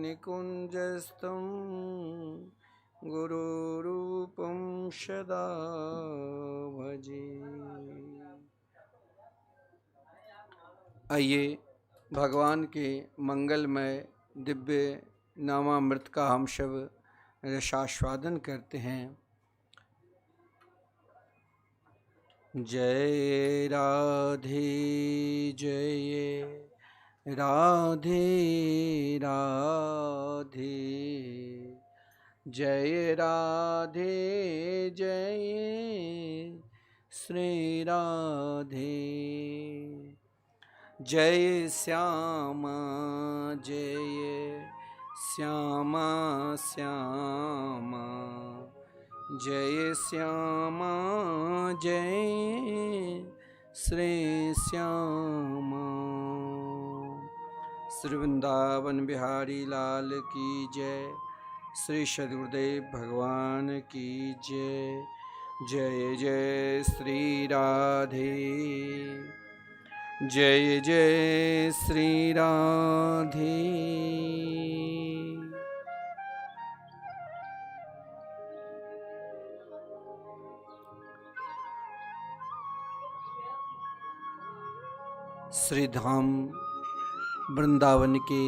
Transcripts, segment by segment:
निकुञ्जस्थं गुरुरूपं सदा भजे। आइए भगवान के मंगलमय दिव्य नामामृत का हम सब रसास्वादन करते हैं। जय राधे जय राधे राधे, जय राधे जय श्री राधे। जय श्यामा जय श्यामा श्यामा, जय श्यामा जय श्री श्यामा। श्री वृंदावन बिहारी लाल की जय, श्री सद्गुरुदेव भगवान की जय। जय जय श्री राधे, जय जय श्री राधे। श्री धाम वृंदावन के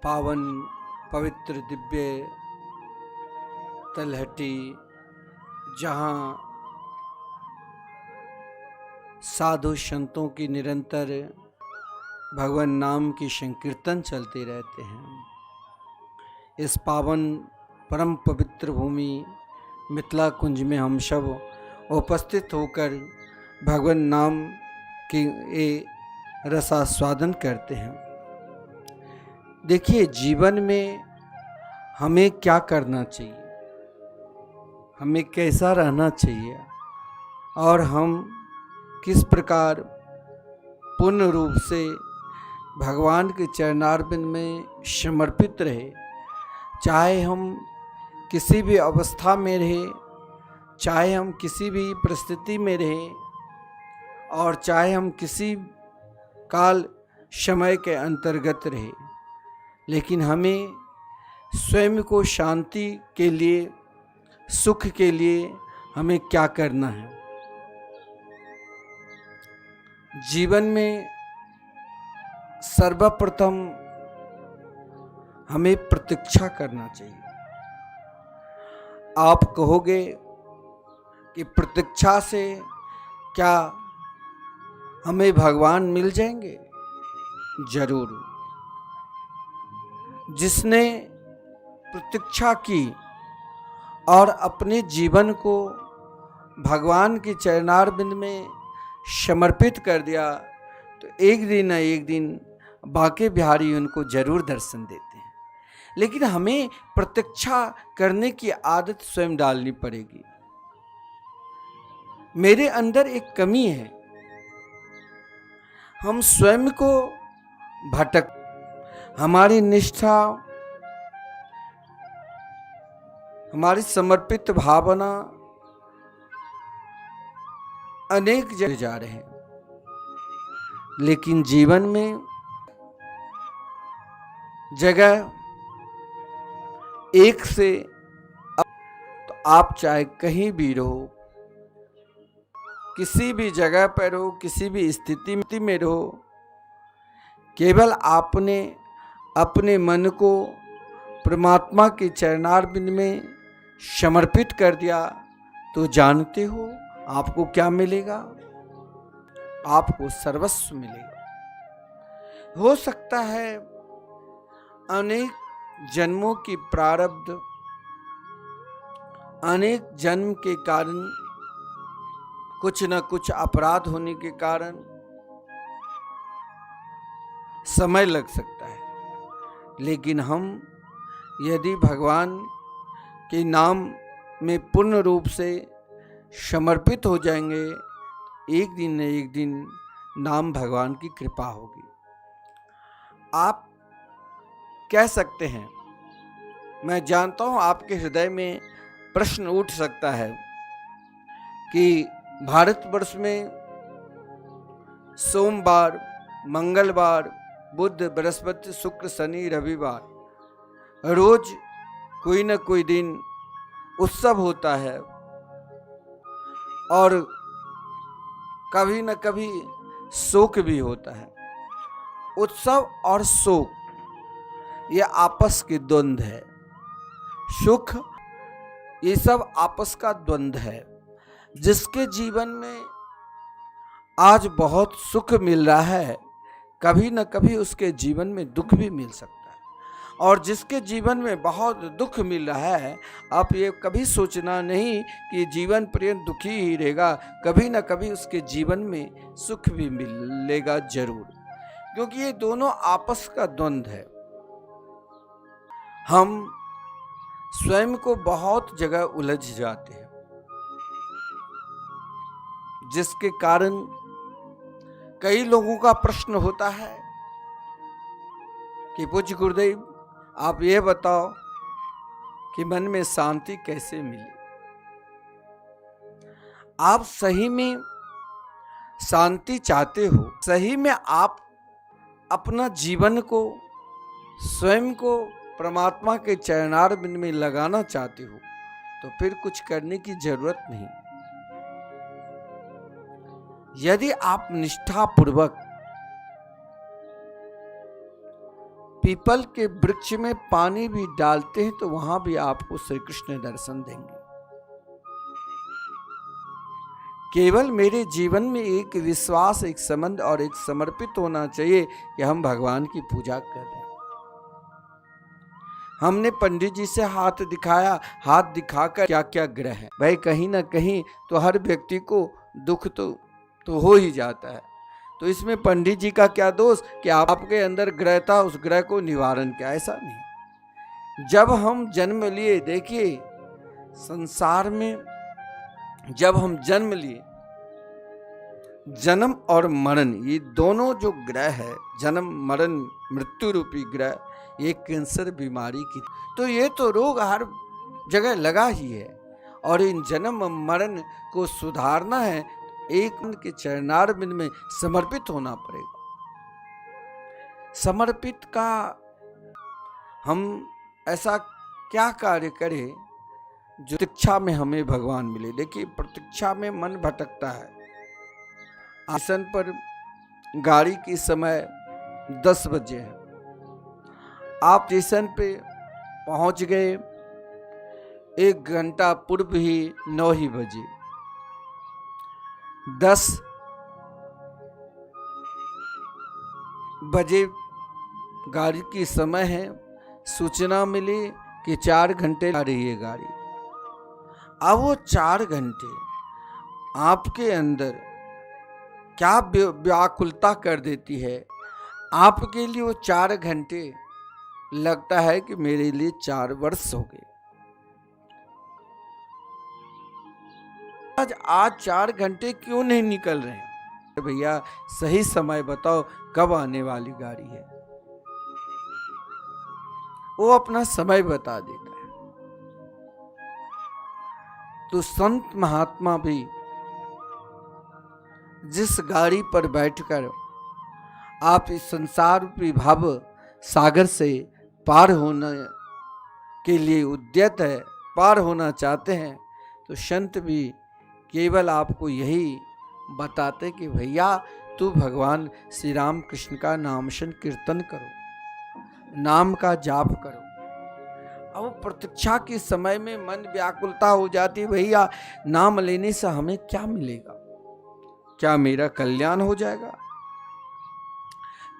पावन पवित्र दिव्य तलहटी, जहाँ साधु संतों की निरंतर भगवान नाम की संकीर्तन चलते रहते हैं। इस पावन परम पवित्र भूमि मिथिला कुंज में हम सब उपस्थित होकर भगवान नाम की रसास्वादन करते हैं। देखिए, जीवन में हमें क्या करना चाहिए, हमें कैसा रहना चाहिए और हम किस प्रकार पूर्ण रूप से भगवान के चरणारविंद में समर्पित रहे। चाहे हम किसी भी अवस्था में रहे, चाहे हम किसी भी परिस्थिति में रहे और चाहे हम किसी काल समय के अंतर्गत रहे, लेकिन हमें स्वयं को शांति के लिए, सुख के लिए हमें क्या करना है। जीवन में सर्वप्रथम हमें प्रतीक्षा करना चाहिए। आप कहोगे कि प्रतीक्षा से क्या हमें भगवान मिल जाएंगे? जरूर। जिसने प्रतीक्षा की और अपने जीवन को भगवान के चरणारविंद में समर्पित कर दिया, तो एक दिन न एक दिन बांके बिहारी उनको जरूर दर्शन देते हैं। लेकिन हमें प्रतीक्षा करने की आदत स्वयं डालनी पड़ेगी। मेरे अंदर एक कमी है, हम स्वयं को भटक, हमारी निष्ठा, हमारी समर्पित भावना अनेक जगह जा रहे हैं। लेकिन जीवन में जगह एक से, तो आप चाहे कहीं भी रहो, किसी भी जगह पर रहो, किसी भी स्थिति में रहो, केवल आपने अपने मन को परमात्मा के चरणारविंद में समर्पित कर दिया, तो जानते हो आपको क्या मिलेगा? आपको सर्वस्व मिलेगा। हो सकता है अनेक जन्मों की प्रारब्ध, अनेक जन्म के कारण, कुछ न कुछ अपराध होने के कारण समय लग सकता है, लेकिन हम यदि भगवान के नाम में पूर्ण रूप से समर्पित हो जाएंगे, एक दिन न एक दिन नाम भगवान की कृपा होगी। आप कह सकते हैं, मैं जानता हूं आपके हृदय में प्रश्न उठ सकता है कि भारतवर्ष में सोमवार मंगलवार, बुध, बृहस्पति, शुक्र, शनि, रविवार रोज कोई न कोई दिन उत्सव होता है और कभी न कभी शोक भी होता है। उत्सव और शोक ये आपस के द्वंद्व है। सुख ये सब आपस का द्वंद्व है। जिसके जीवन में आज बहुत सुख मिल रहा है, कभी न कभी उसके जीवन में दुख भी मिल सकता है। और जिसके जीवन में बहुत दुख मिल रहा है, आप ये कभी सोचना नहीं कि जीवन पर्यंत दुखी ही रहेगा। कभी न कभी उसके जीवन में सुख भी मिलेगा जरूर, क्योंकि ये दोनों आपस का द्वंद्व है। हम स्वयं को बहुत जगह उलझ जाते हैं, जिसके कारण कई लोगों का प्रश्न होता है कि पूज्य गुरुदेव, आप ये बताओ कि मन में शांति कैसे मिले। आप सही में शांति चाहते हो, सही में आप अपना जीवन को, स्वयं को परमात्मा के चरणारविंद में लगाना चाहते हो, तो फिर कुछ करने की जरूरत नहीं। यदि आप निष्ठापूर्वक पीपल के वृक्ष में पानी भी डालते हैं, तो वहां भी आपको श्री कृष्ण दर्शन देंगे। केवल मेरे जीवन में एक विश्वास, एक संबंध और एक समर्पित होना चाहिए कि हम भगवान की पूजा कर रहे हैं। हमने पंडित जी से हाथ दिखाया, हाथ दिखाकर क्या क्या ग्रह है भाई, कहीं ना कहीं तो हर व्यक्ति को दुख तो हो ही जाता है। तो इसमें पंडित जी का क्या दोष कि आपके अंदर ग्रह था, उस ग्रह को निवारण किया? ऐसा नहीं। जब हम जन्म लिए, देखिए संसार में जब हम जन्म लिए, जन्म और मरण ये दोनों जो ग्रह है, जन्म मरण मृत्यु रूपी ग्रह, ये कैंसर बीमारी की, तो ये तो रोग हर जगह लगा ही है। और इन जन्म मरण को सुधारना है, एक के चरणारविंद में समर्पित होना पड़ेगा। समर्पित का हम ऐसा क्या कार्य करें जो प्रतीक्षा में हमें भगवान मिले। देखिए प्रतीक्षा में मन भटकता है। स्टेशन पर गाड़ी की समय 10 बजे है, आप स्टेशन पे पहुंच गए 1 घंटा पूर्व ही 9 ही बजे, 10 बजे गाड़ी की समय है, सूचना मिली कि 4 घंटे आ रही है गाड़ी। अब वो 4 घंटे आपके अंदर क्या व्याकुलता कर देती है। आपके लिए वो 4 घंटे लगता है कि मेरे लिए 4 वर्ष हो गए। आज 4 घंटे क्यों नहीं निकल रहे हैं? भैया सही समय बताओ, कब आने वाली गाड़ी है? वो अपना समय बता देता है। तो संत महात्मा भी जिस गाड़ी पर बैठकर आप इस संसार रूपी भाव सागर से पार होने के लिए उद्यत है, पार होना चाहते हैं, तो संत भी केवल आपको यही बताते कि भैया तू भगवान श्री राम कृष्ण का नाम कीर्तन करो, नाम का जाप करो। अब प्रतीक्षा के समय में मन व्याकुलता हो जाती, भैया नाम लेने से हमें क्या मिलेगा? क्या मेरा कल्याण हो जाएगा?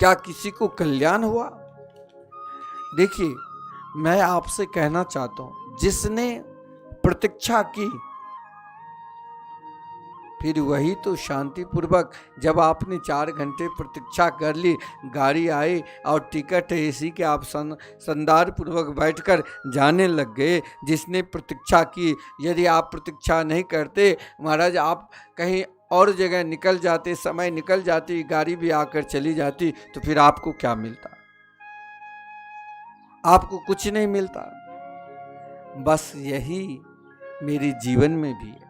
क्या किसी को कल्याण हुआ? देखिए मैं आपसे कहना चाहता हूं, जिसने प्रतीक्षा की फिर वही तो शांति पूर्वक, जब आपने 4 घंटे प्रतीक्षा कर ली, गाड़ी आई और टिकट एसी के आप संदार पूर्वक बैठकर जाने लग गए। जिसने प्रतीक्षा की, यदि आप प्रतीक्षा नहीं करते महाराज, आप कहीं और जगह निकल जाते, समय निकल जाती, गाड़ी भी आकर चली जाती, तो फिर आपको क्या मिलता? आपको कुछ नहीं मिलता। बस यही मेरे जीवन में भी है।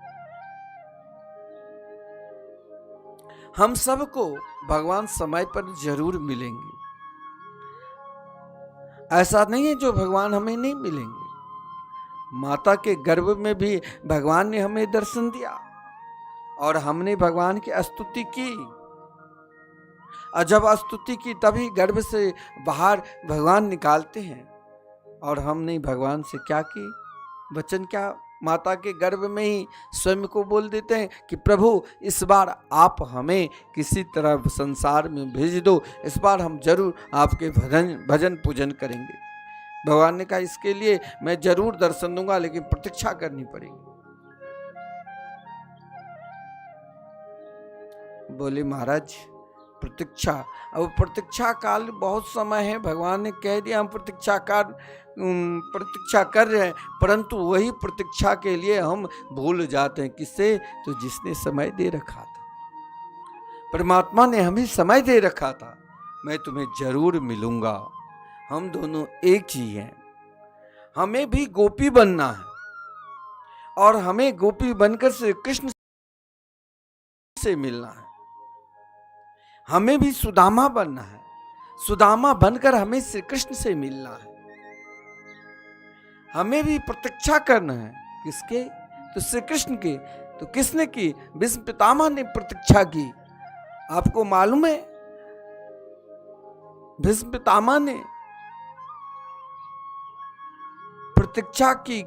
हम सबको भगवान समय पर जरूर मिलेंगे। ऐसा नहीं है जो भगवान हमें नहीं मिलेंगे। माता के गर्भ में भी भगवान ने हमें दर्शन दिया और हमने भगवान की स्तुति की, और जब स्तुति की तभी गर्भ से बाहर भगवान निकालते हैं। और हमने भगवान से क्या की, वचन क्या, माता के गर्भ में ही स्वयं को बोल देते हैं कि प्रभु इस बार आप हमें किसी तरह संसार में भेज दो, इस बार हम जरूर आपके भजन पूजन करेंगे। भगवान ने कहा इसके लिए मैं जरूर दर्शन दूंगा, लेकिन प्रतीक्षा करनी पड़ेगी। बोले महाराज प्रतीक्षा, अब प्रतीक्षा काल बहुत समय है, भगवान ने कह दिया हम प्रतीक्षा कर रहे हैं, परंतु वही प्रतीक्षा के लिए हम भूल जाते हैं। किससे? तो जिसने समय दे रखा था। परमात्मा ने हमें समय दे रखा था, मैं तुम्हें जरूर मिलूंगा, हम दोनों एक ही हैं। हमें भी गोपी बनना है और हमें गोपी बनकर श्री कृष्ण से मिलना है। हमें भी सुदामा बनना है, सुदामा बनकर हमें श्री कृष्ण से मिलना है। हमें भी प्रतीक्षा करना है, किसके? तो श्री कृष्ण के। तो किसने की? भीष्म पितामह ने प्रतीक्षा की। आपको मालूम है भीष्म पितामह ने प्रतीक्षा की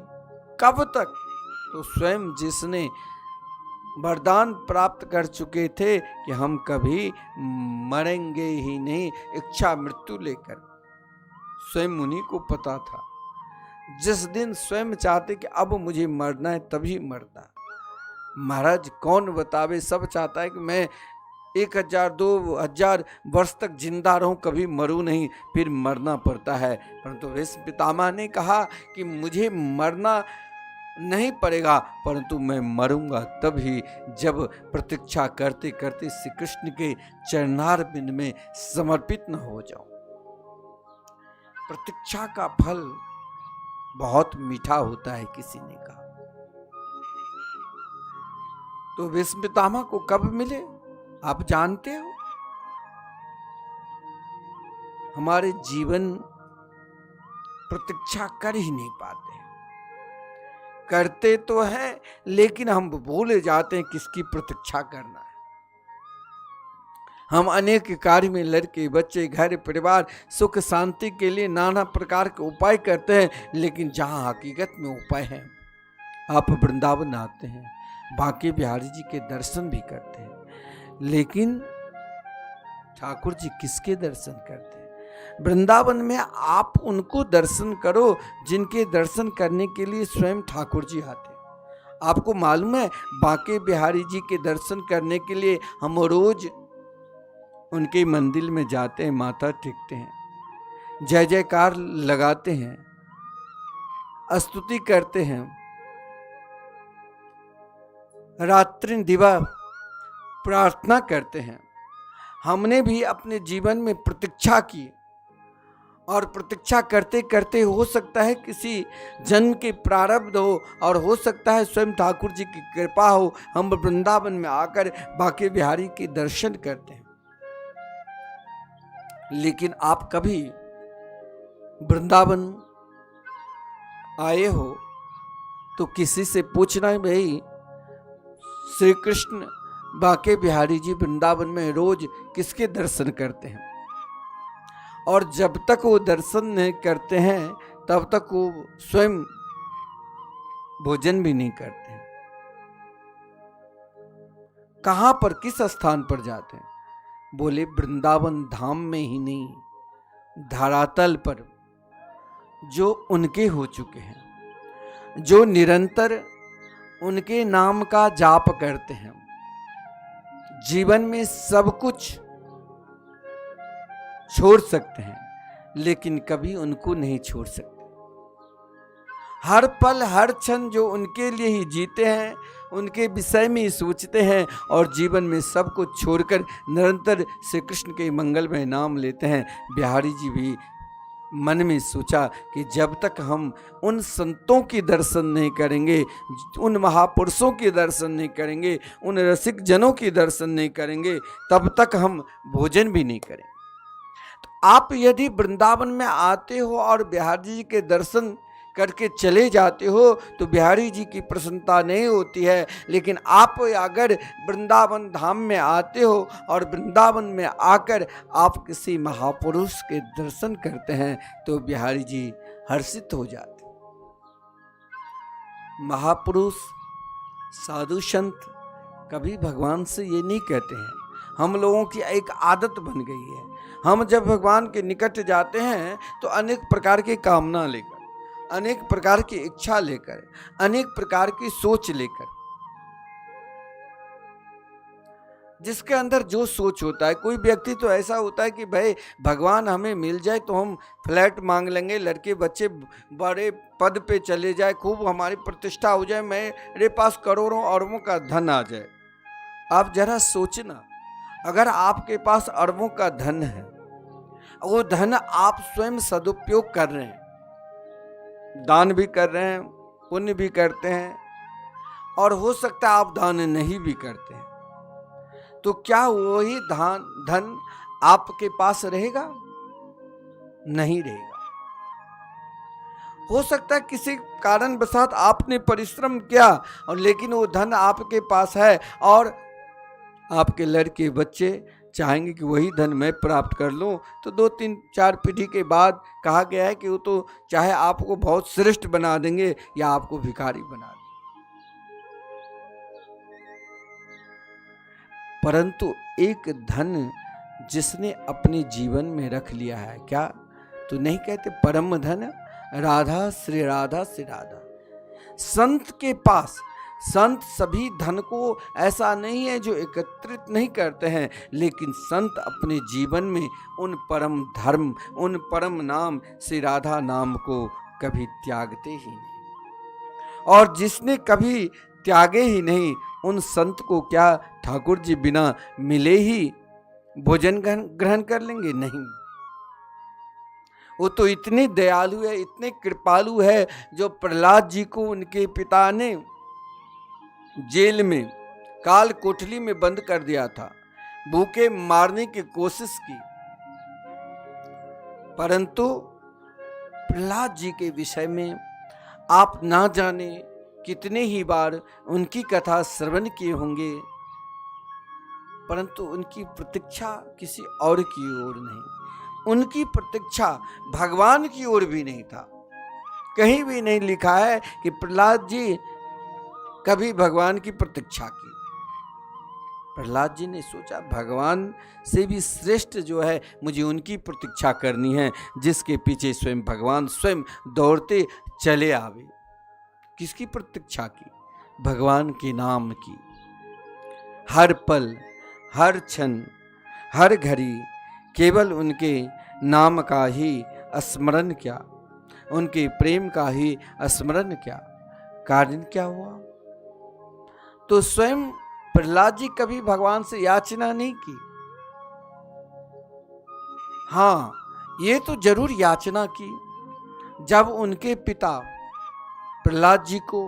कब तक? तो स्वयं जिसने वरदान प्राप्त कर चुके थे कि हम कभी मरेंगे ही नहीं, इच्छा मृत्यु लेकर, स्वयं उन्हीं को पता था। जिस दिन स्वयं चाहते कि अब मुझे मरना है तभी मरता। महाराज कौन बतावे, सब चाहता है कि मैं 1000 2000 वर्ष तक जिंदा रहूं, कभी मरूं नहीं, फिर मरना पड़ता है। परंतु भीष्म पितामह ने कहा कि मुझे मरना नहीं पड़ेगा, परंतु मैं मरूंगा तभी जब प्रतीक्षा करते करते श्री कृष्ण के चरणारविंद में समर्पित न हो जाऊं। प्रतीक्षा का फल बहुत मीठा होता है, किसी ने कहा। तो भीष्म पितामह को कब मिले आप जानते हो? हमारे जीवन प्रतीक्षा कर ही नहीं पाते, करते तो हैं लेकिन हम भूल जाते हैं किसकी प्रतीक्षा करना है। हम अनेक कार्य में लड़के बच्चे घर परिवार सुख शांति के लिए नाना प्रकार के उपाय करते हैं, लेकिन जहां हकीकत में उपाय है, आप वृंदावन आते हैं, बांके बिहारी जी के दर्शन भी करते हैं, लेकिन ठाकुर जी किसके दर्शन करते हैं? वृंदावन में आप उनको दर्शन करो जिनके दर्शन करने के लिए स्वयं ठाकुर जी आते हैं। आपको मालूम है बांके बिहारी जी के दर्शन करने के लिए हम रोज उनके मंदिर में जाते हैं, माथा टेकते हैं, जय जयकार लगाते हैं, स्तुति करते हैं, रात्रि दिवा प्रार्थना करते हैं। हमने भी अपने जीवन में प्रतीक्षा की, और प्रतीक्षा करते करते हो सकता है किसी जन्म के प्रारब्ध हो, और हो सकता है स्वयं ठाकुर जी की कृपा हो, हम वृंदावन में आकर बांके बिहारी के दर्शन करते हैं। लेकिन आप कभी वृंदावन आए हो तो किसी से पूछना है, भाई श्री कृष्ण बांके बिहारी जी वृंदावन में रोज किसके दर्शन करते हैं? और जब तक वो दर्शन नहीं करते हैं तब तक वो स्वयं भोजन भी नहीं करते हैं। कहां पर, किस स्थान पर जाते हैं? बोले वृंदावन धाम में ही नहीं, धरातल पर जो उनके हो चुके हैं, जो निरंतर उनके नाम का जाप करते हैं, जीवन में सब कुछ छोड़ सकते हैं लेकिन कभी उनको नहीं छोड़ सकते। हर पल हर क्षण जो उनके लिए ही जीते हैं, उनके विषय में ही सोचते हैं, और जीवन में सब कुछ छोड़कर निरंतर श्री कृष्ण के मंगलमय नाम लेते हैं। बिहारी जी भी मन में सोचा कि जब तक हम उन संतों की दर्शन नहीं करेंगे, उन महापुरुषों के दर्शन नहीं करेंगे, उन रसिक जनों की दर्शन नहीं करेंगे, तब तक हम भोजन भी नहीं करेंगे। तो आप यदि वृंदावन में आते हो और बिहारी जी के दर्शन करके चले जाते हो तो बिहारी जी की प्रसन्नता नहीं होती है, लेकिन आप अगर वृंदावन धाम में आते हो और वृंदावन में आकर आप किसी महापुरुष के दर्शन करते हैं तो बिहारी जी हर्षित हो जाते। महापुरुष साधु संत कभी भगवान से ये नहीं कहते हैं। हम लोगों की एक आदत बन गई है, हम जब भगवान के निकट जाते हैं तो अनेक प्रकार की कामना लेकर, अनेक प्रकार की इच्छा लेकर, अनेक प्रकार की सोच लेकर, जिसके अंदर जो सोच होता है। कोई व्यक्ति तो ऐसा होता है कि भाई भगवान हमें मिल जाए तो हम फ्लैट मांग लेंगे, लड़के बच्चे बड़े पद पे चले जाए, खूब हमारी प्रतिष्ठा हो जाए, मेरे पास करोड़ों अरबों का धन आ जाए। आप जरा सोचना, अगर आपके पास अरबों का धन है, वो धन आप स्वयं सदुपयोग कर रहे हैं, दान भी कर रहे हैं, पुण्य भी करते हैं, और हो सकता है आप दान नहीं भी करते हैं, तो क्या वही धन आपके पास रहेगा? नहीं रहेगा। हो सकता है किसी कारणवशात आपने परिश्रम किया और लेकिन वो धन आपके पास है और आपके लड़के बच्चे चाहेंगे कि वही धन मैं प्राप्त कर लूं, तो 2-3-4 पीढ़ी के बाद कहा गया है कि वो तो चाहे आपको बहुत श्रेष्ठ बना देंगे या आपको भिखारी बना देंगे। परंतु एक धन जिसने अपने जीवन में रख लिया है, क्या तो नहीं कहते परम धन राधा श्री राधा श्री राधा। संत के पास, संत सभी धन को ऐसा नहीं है जो एकत्रित नहीं करते हैं, लेकिन संत अपने जीवन में उन परम धर्म, उन परम नाम श्री राधा नाम को कभी त्यागते ही नहीं। और जिसने कभी त्यागे ही नहीं, उन संत को क्या ठाकुर जी बिना मिले ही भोजन ग्रहण कर लेंगे? नहीं। वो तो इतने दयालु है, इतने कृपालु है, जो प्रहलाद जी को उनके पिता ने जेल में काल कोठरी में बंद कर दिया था, भूखे मारने की कोशिश की, परंतु प्रहलाद जी के विषय में आप ना जाने कितने ही बार उनकी कथा श्रवण किए होंगे, परंतु उनकी प्रतीक्षा किसी और की ओर नहीं, उनकी प्रतीक्षा भगवान की ओर भी नहीं था। कहीं भी नहीं लिखा है कि प्रहलाद जी कभी भगवान की प्रतीक्षा की। प्रहलाद जी ने सोचा भगवान से भी श्रेष्ठ जो है मुझे उनकी प्रतीक्षा करनी है, जिसके पीछे स्वयं भगवान स्वयं दौड़ते चले आवे। किसकी प्रतीक्षा की? भगवान के नाम की। हर पल, हर क्षण, हर घड़ी केवल उनके नाम का ही स्मरण किया, उनके प्रेम का ही स्मरण किया। कारण क्या हुआ? तो स्वयं प्रहलाद जी कभी भगवान से याचना नहीं की। हाँ, ये तो जरूर याचना की जब उनके पिता प्रहलाद जी को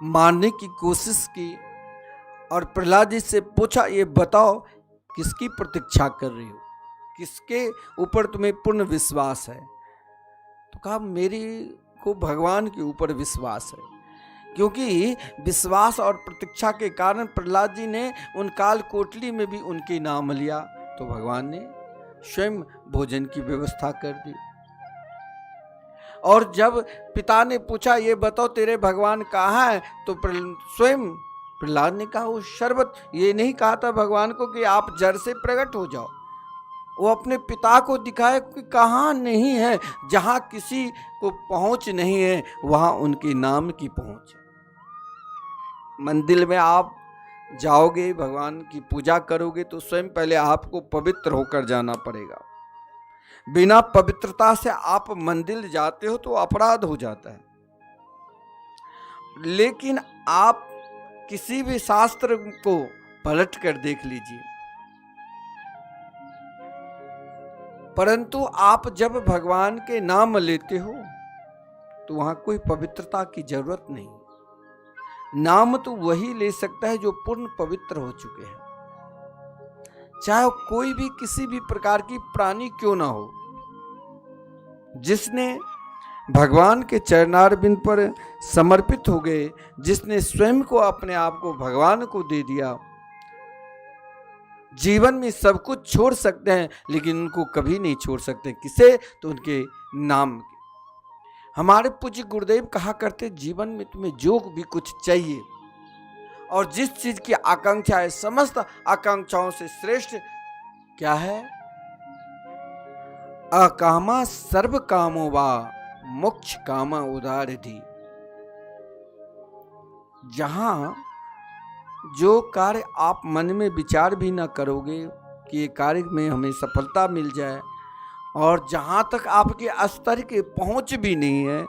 मारने की कोशिश की और प्रहलाद जी से पूछा, ये बताओ किसकी प्रतीक्षा कर रही हो, किसके ऊपर तुम्हें पूर्ण विश्वास है? तो कहा मेरी को भगवान के ऊपर विश्वास है, क्योंकि विश्वास और प्रतीक्षा के कारण प्रहलाद जी ने उन काल कोठरी में भी उनके नाम लिया, तो भगवान ने स्वयं भोजन की व्यवस्था कर दी। और जब पिता ने पूछा ये बताओ तेरे भगवान कहाँ है, तो स्वयं प्रहलाद ने कहा वो शरबत, ये नहीं कहा था भगवान को कि आप जड़ से प्रकट हो जाओ, वो अपने पिता को दिखाए कि कहाँ नहीं है, जहाँ किसी को पहुँच नहीं है वहाँ उनके नाम की पहुँच है। मंदिर में आप जाओगे, भगवान की पूजा करोगे तो स्वयं पहले आपको पवित्र होकर जाना पड़ेगा। बिना पवित्रता से आप मंदिर जाते हो तो अपराध हो जाता है। लेकिन आप किसी भी शास्त्र को पलट कर देख लीजिए, परंतु आप जब भगवान के नाम लेते हो तो वहां कोई पवित्रता की जरूरत नहीं। नाम तो वही ले सकता है जो पूर्ण पवित्र हो चुके हैं, चाहे कोई भी किसी भी प्रकार की प्राणी क्यों ना हो। जिसने भगवान के चरणारविंद पर समर्पित हो गए, जिसने स्वयं को अपने आप को भगवान को दे दिया, जीवन में सब कुछ छोड़ सकते हैं लेकिन उनको कभी नहीं छोड़ सकते। किसे? तो उनके नाम के। हमारे पूज्य गुरुदेव कहा करते, जीवन में तुम्हें जो भी कुछ चाहिए और जिस चीज की आकांक्षा है, समस्त आकांक्षाओं से श्रेष्ठ क्या है? अकामा सर्व कामो वा मोक्ष कामा उदारधि। जहां जो कार्य आप मन में विचार भी ना करोगे कि ये कार्य में हमें सफलता मिल जाए, और जहां तक आपके स्तर के पहुंच भी नहीं है,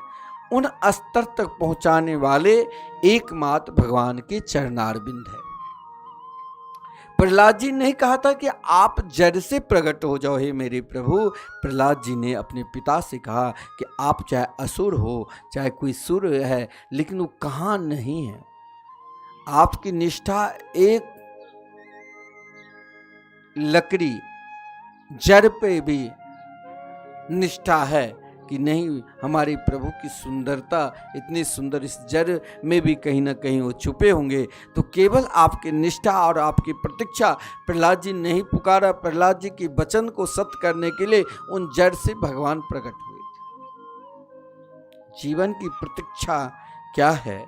उन स्तर तक पहुंचाने वाले एकमात्र भगवान के चरणारविंद है। प्रहलाद जी ने कहा था कि आप जड़ से प्रकट हो जाओ हे मेरे प्रभु। प्रहलाद जी ने अपने पिता से कहा कि आप चाहे असुर हो, चाहे कोई सुर है, लेकिन वो कहाँ नहीं है। आपकी निष्ठा एक लकड़ी जड़ पे भी निष्ठा है कि नहीं, हमारे प्रभु की सुंदरता इतनी सुंदर इस जड़ में भी कहीं ना कहीं वो छुपे होंगे। तो केवल आपकी निष्ठा और आपकी प्रतीक्षा, प्रहलाद जी नहीं पुकारा, प्रहलाद जी के वचन को सत्य करने के लिए उन जड़ से भगवान प्रकट हुए थे। जीवन की प्रतीक्षा क्या है?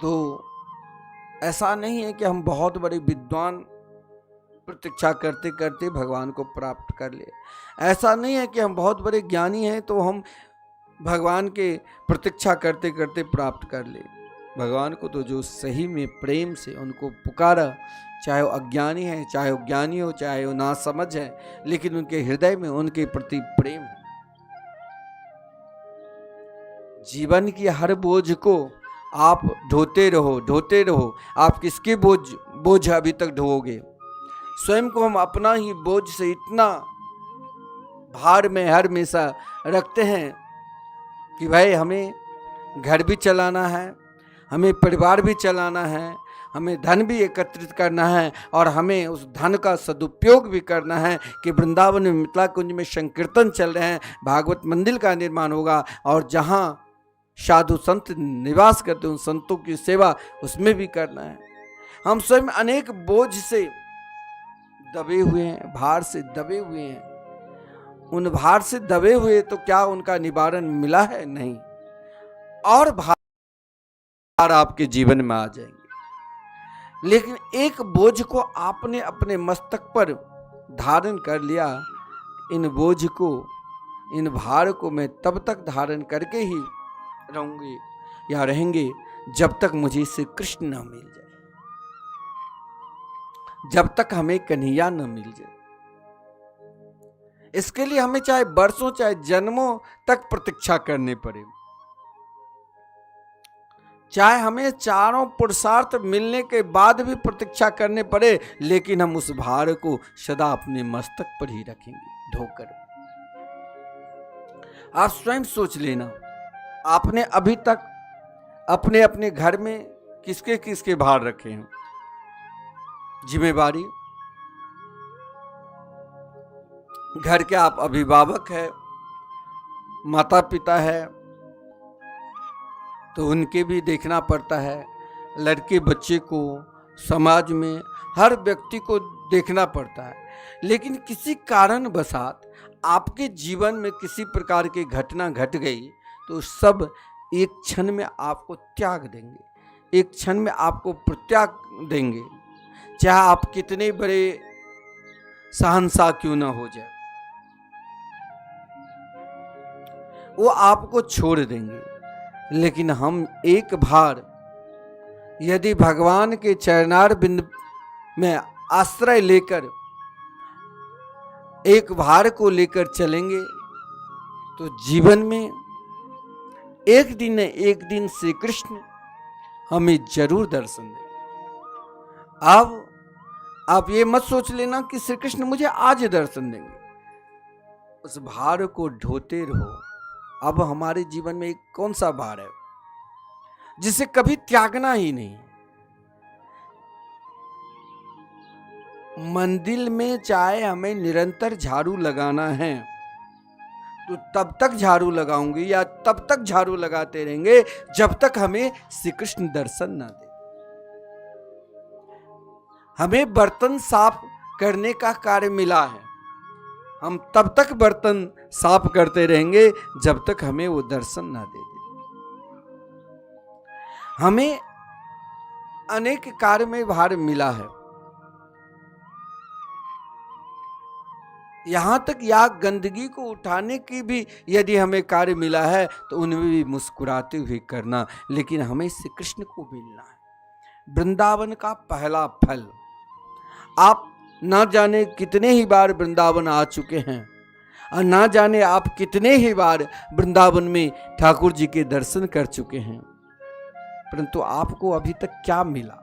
तो ऐसा नहीं है कि हम बहुत बड़े विद्वान प्रतीक्षा करते करते भगवान को प्राप्त कर ले। ऐसा नहीं है कि हम बहुत बड़े ज्ञानी हैं तो हम भगवान के प्रतीक्षा करते करते प्राप्त कर ले। भगवान को तो जो सही में प्रेम से उनको पुकारा, चाहे वो अज्ञानी है, चाहे वो ज्ञानी हो, चाहे वो नासमझ है, लेकिन उनके हृदय में उनके प्रति प्रेम है। जीवन की हर बोझ को आप ढोते रहो। आप किसके बोझ अभी तक ढोओगे? स्वयं को हम अपना ही बोझ से इतना भार में हर हमेशा रखते हैं कि भाई हमें घर भी चलाना है, हमें परिवार भी चलाना है, हमें धन भी एकत्रित करना है, और हमें उस धन का सदुपयोग भी करना है कि वृंदावन में, मिथिला कुंज में संकीर्तन चल रहे हैं, भागवत मंदिर का निर्माण होगा, और जहाँ साधु संत निवास करते हैं उन संतों की सेवा उसमें भी करना है। हम स्वयं अनेक बोझ से दबे हुए हैं, भार से दबे हुए हैं। उन भार से दबे हुए तो क्या उनका निवारण मिला है? नहीं। और भार आपके जीवन में आ जाएंगे। लेकिन एक बोझ को आपने अपने मस्तक पर धारण कर लिया, इन बोझ को, इन भार को मैं तब तक धारण करके ही रहूंगे या रहेंगे जब तक मुझे श्री कृष्ण न मिल जाए, जब तक हमें कन्हैया न मिल जाए। इसके लिए हमें चाहे वर्षों चाहे जन्मों तक प्रतीक्षा करने पड़े, चाहे हमें चारों पुरुषार्थ मिलने के बाद भी प्रतीक्षा करने पड़े, लेकिन हम उस भार को सदा अपने मस्तक पर ही रखेंगे ढोकर। आप स्वयं सोच लेना, आपने अभी तक अपने अपने घर में किसके किसके भार रखे हैं? जिम्मेवारी, घर के आप अभिभावक है, माता पिता है तो उनके भी देखना पड़ता है, लड़के बच्चे को, समाज में हर व्यक्ति को देखना पड़ता है। लेकिन किसी कारण बसात आपके जीवन में किसी प्रकार की घटना घट गई तो सब एक क्षण में आपको त्याग देंगे, एक क्षण में आपको प्रत्याग देंगे, चाहे आप कितने बड़े शहंशाह क्यों ना हो जाए, वो आपको छोड़ देंगे। लेकिन हम एक बार यदि भगवान के चरणारविंद में आश्रय लेकर एक भार को लेकर चलेंगे तो जीवन में एक दिन न एक दिन श्री कृष्ण हमें जरूर दर्शन देंगे। अब आप ये मत सोच लेना कि श्री कृष्ण मुझे आज दर्शन देंगे। उस भार को ढोते रहो। अब हमारे जीवन में एक कौन सा भार है जिसे कभी त्यागना ही नहीं। मंदिर में चाहे हमें निरंतर झाड़ू लगाना है तो तब तक झाड़ू लगाऊंगी या तब तक झाड़ू लगाते रहेंगे जब तक हमें श्री कृष्ण दर्शन ना दे। हमें बर्तन साफ करने का कार्य मिला है, हम तब तक बर्तन साफ करते रहेंगे जब तक हमें वो दर्शन ना दे दे। हमें अनेक कार्य में भार मिला है, यहां तक या गंदगी को उठाने की भी यदि हमें कार्य मिला है तो उनमें भी मुस्कुराते हुए करना, लेकिन हमें श्री कृष्ण को मिलना है। वृंदावन का पहला फल। आप ना जाने कितने ही बार वृंदावन आ चुके हैं और ना जाने आप कितने ही बार वृंदावन में ठाकुर जी के दर्शन कर चुके हैं, परंतु आपको अभी तक क्या मिला?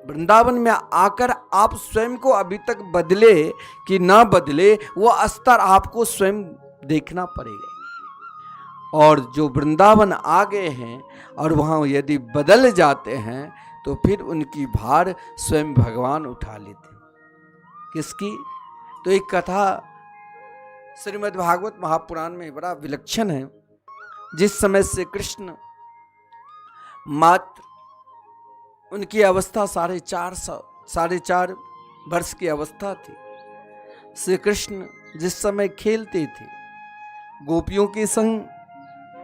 वृंदावन में आकर आप स्वयं को अभी तक बदले कि ना बदले, वो स्तर आपको स्वयं देखना पड़ेगा। और जो वृंदावन आ गए हैं और वहां यदि बदल जाते हैं तो फिर उनकी भार स्वयं भगवान उठा लेते। किसकी? तो एक कथा श्रीमद् भागवत महापुराण में बड़ा विलक्षण है। जिस समय से कृष्ण मात्र उनकी अवस्था 4.5 वर्ष की अवस्था थी, श्री कृष्ण जिस समय खेलते थे गोपियों के संग,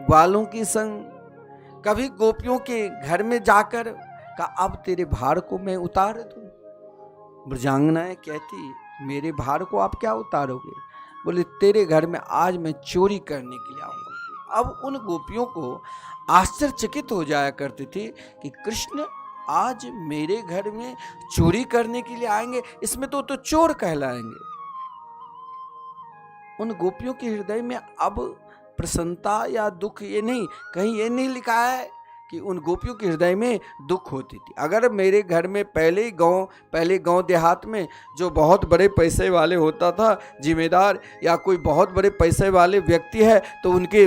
ग्वालों के संग, कभी गोपियों के घर में जाकर कहा अब तेरे भार को मैं उतार दूं। ब्रजांगनाएं कहती मेरे भार को आप क्या उतारोगे? बोले तेरे घर में आज मैं चोरी करने के लिए आऊंगा। अब उन गोपियों को आश्चर्यचकित हो जाया करते थे कि कृष्ण आज मेरे घर में चोरी करने के लिए आएंगे, इसमें तो चोर कहलाएंगे। उन गोपियों के हृदय में अब प्रसन्नता या दुख ये नहीं, कहीं ये नहीं लिखा है कि उन गोपियों के हृदय में दुख होती थी। अगर मेरे घर में पहले गांव देहात में जो बहुत बड़े पैसे वाले होता था, जिम्मेदार या कोई बहुत बड़े पैसे वाले व्यक्ति है, तो उनके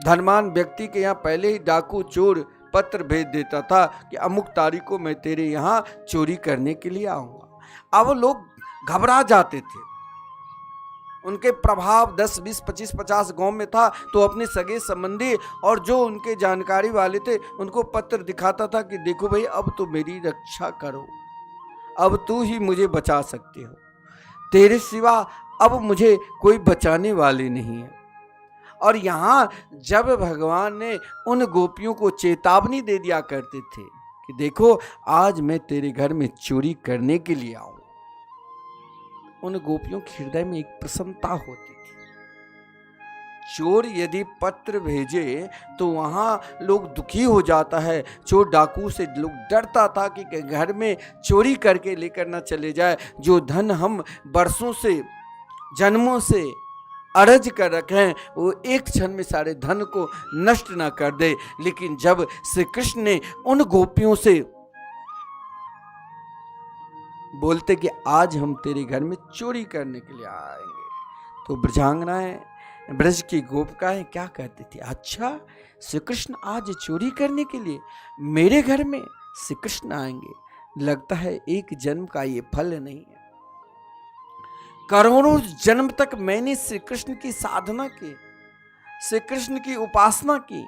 धनवान व्यक्ति के यहाँ पहले ही डाकू चोर पत्र भेज देता था कि अमुक तारीख को मैं तेरे यहाँ चोरी करने के लिए आऊंगा। अब लोग घबरा जाते थे। उनके प्रभाव 10, 20, 25, 50 गांव में था, तो अपने सगे संबंधी और जो उनके जानकारी वाले थे उनको पत्र दिखाता था कि देखो भाई अब तो मेरी रक्षा करो, अब तू ही मुझे बचा सकते हो, तेरे सिवा अब मुझे कोई बचाने वाले नहीं है। और यहाँ जब भगवान ने उन गोपियों को चेतावनी दे दिया करते थे कि देखो आज मैं तेरे घर में चोरी करने के लिए आऊं, उन गोपियों के हृदय में एक प्रसन्नता होती थी। चोर यदि पत्र भेजे तो वहां लोग दुखी हो जाता है। चोर डाकू से लोग डरता था कि घर में चोरी करके लेकर ना चले जाए, जो धन हम वर्षों से जन्मों से अर्ज कर रखे हैं वो एक क्षण में सारे धन को नष्ट ना कर दे। लेकिन जब श्री कृष्ण ने उन गोपियों से बोलते कि आज हम तेरे घर में चोरी करने के लिए आएंगे, तो ब्रजांगनाएं, ब्रज की गोपिकाएं क्या कहती थी? अच्छा श्री कृष्ण आज चोरी करने के लिए मेरे घर में श्री कृष्ण आएंगे, लगता है एक जन्म का ये फल नहीं है। करोड़ों जन्म तक मैंने श्री कृष्ण की साधना की, श्री कृष्ण की उपासना की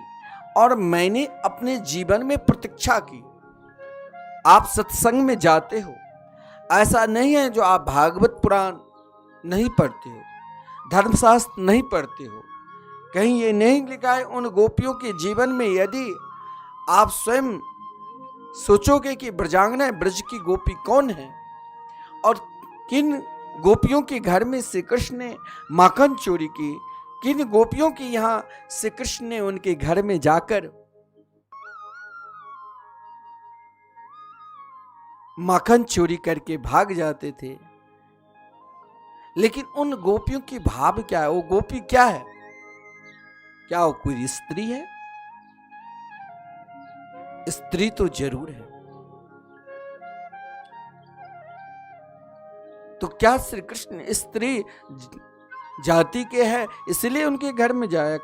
और मैंने अपने जीवन में प्रतीक्षा की। आप सत्संग में जाते हो, ऐसा नहीं है जो आप भागवत पुराण नहीं पढ़ते हो, धर्मशास्त्र नहीं पढ़ते हो, कहीं ये नहीं लिखा है। उन गोपियों के जीवन में यदि आप स्वयं सोचोगे कि ब्रजांगना ब्रज की गोपी कौन है और किन गोपियों के घर में श्री कृष्ण ने माखन चोरी की, किन गोपियों की यहाँ श्री कृष्ण ने उनके घर में जाकर माखन चोरी करके भाग जाते थे। लेकिन उन गोपियों की भाव क्या है? वो गोपी क्या है? क्या वो कोई स्त्री है? स्त्री तो जरूर है, तो क्या श्री कृष्ण स्त्री जाति के हैं इसलिए उनके घर में जाया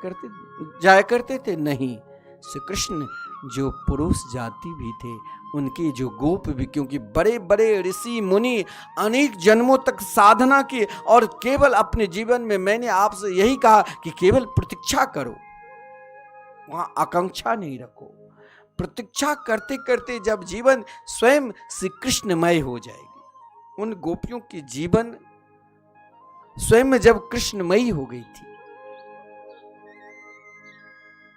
करते थे? नहीं, श्री कृष्ण जो पुरुष जाति भी थे, उनके जो गोप भी, क्योंकि बड़े बड़े ऋषि मुनि अनेक जन्मों तक साधना की, और केवल अपने जीवन में मैंने आपसे यही कहा कि केवल प्रतीक्षा करो, वहां आकांक्षा नहीं रखो। प्रतीक्षा करते करते जब जीवन स्वयं श्री कृष्णमय हो जाएगी, उन गोपियों की जीवन स्वयं जब कृष्णमयी हो गई थी,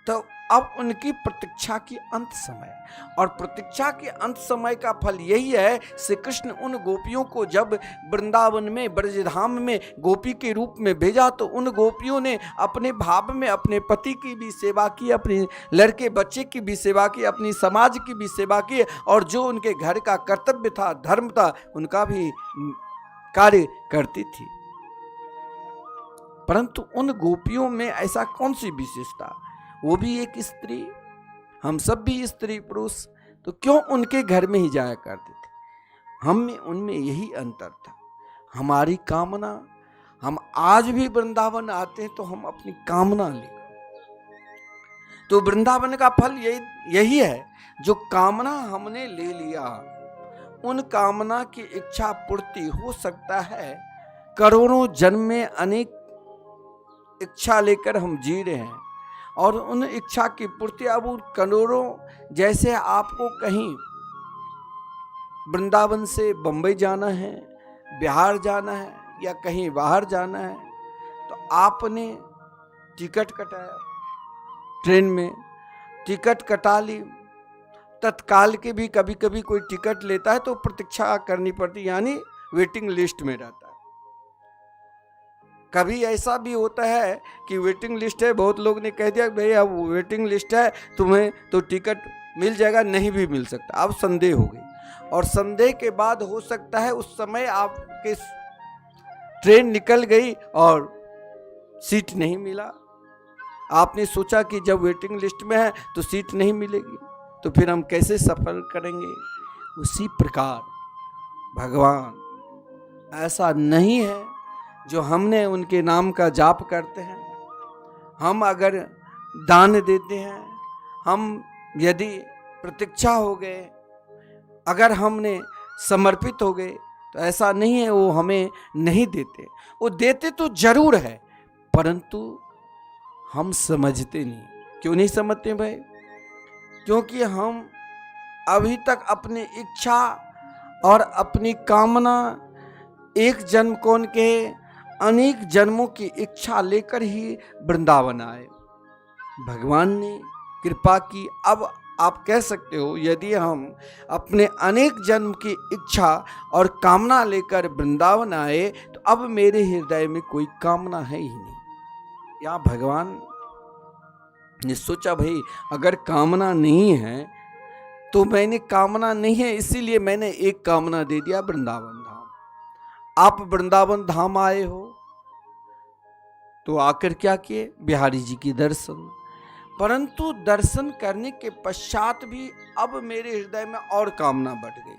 तो अब उनकी प्रतीक्षा की अंत समय, और प्रतीक्षा के अंत समय का फल यही है, श्री कृष्ण उन गोपियों को जब वृंदावन में ब्रजधाम में गोपी के रूप में भेजा, तो उन गोपियों ने अपने भाव में अपने पति की भी सेवा की, अपने लड़के बच्चे की भी सेवा की, अपनी समाज की भी सेवा की, और जो उनके घर का कर्तव्य था, धर्म था, उनका भी कार्य करती थी। परंतु उन गोपियों में ऐसा कौन सी विशेषता, वो भी एक स्त्री, हम सब भी स्त्री पुरुष, तो क्यों उनके घर में ही जाया करते थे? हम में उनमें यही अंतर था। हमारी कामना, हम आज भी वृंदावन आते हैं तो हम अपनी कामना लेकर, तो वृंदावन का फल यही है, जो कामना हमने ले लिया, उन कामना की इच्छा पूर्ति हो सकता है। करोड़ों जन्म में अनेक इच्छा लेकर हम जी रहे हैं, और उन इच्छा की पूर्ति, अब उन करोड़ों, जैसे आपको कहीं वृंदावन से बंबई जाना है, बिहार जाना है, या कहीं बाहर जाना है, तो आपने टिकट कटाया, ट्रेन में टिकट कटा ली, तत्काल के भी कभी कभी कोई टिकट लेता है तो प्रतीक्षा करनी पड़ती, यानी वेटिंग लिस्ट में रहता है। कभी ऐसा भी होता है कि वेटिंग लिस्ट है, बहुत लोग ने कह दिया भाई अब वेटिंग लिस्ट है, तुम्हें तो टिकट मिल जाएगा, नहीं भी मिल सकता, अब संदेह हो गई, और संदेह के बाद हो सकता है उस समय आपके ट्रेन निकल गई और सीट नहीं मिला। आपने सोचा कि जब वेटिंग लिस्ट में है तो सीट नहीं मिलेगी, तो फिर हम कैसे सफर करेंगे? उसी प्रकार भगवान ऐसा नहीं है जो हमने उनके नाम का जाप करते हैं, हम अगर दान देते हैं, हम यदि प्रतीक्षा हो गए, अगर हमने समर्पित हो गए, तो ऐसा नहीं है वो हमें नहीं देते, वो देते तो जरूर है, परंतु हम समझते नहीं। क्यों नहीं समझते भाई? क्योंकि हम अभी तक अपनी इच्छा और अपनी कामना, एक जन्म कौन के अनेक जन्मों की इच्छा लेकर ही वृंदावन आए। भगवान ने कृपा की। अब आप कह सकते हो, यदि हम अपने अनेक जन्म की इच्छा और कामना लेकर वृंदावन आए, तो अब मेरे हृदय में कोई कामना है ही नहीं। या भगवान ने सोचा भाई अगर कामना नहीं है तो मैंने कामना नहीं है, इसीलिए मैंने एक कामना दे दिया, वृंदावन धाम। आप वृंदावन धाम आए हो तो आकर क्या किए? बिहारी जी की दर्शन। परंतु दर्शन करने के पश्चात भी अब मेरे हृदय में और कामना बढ़ गई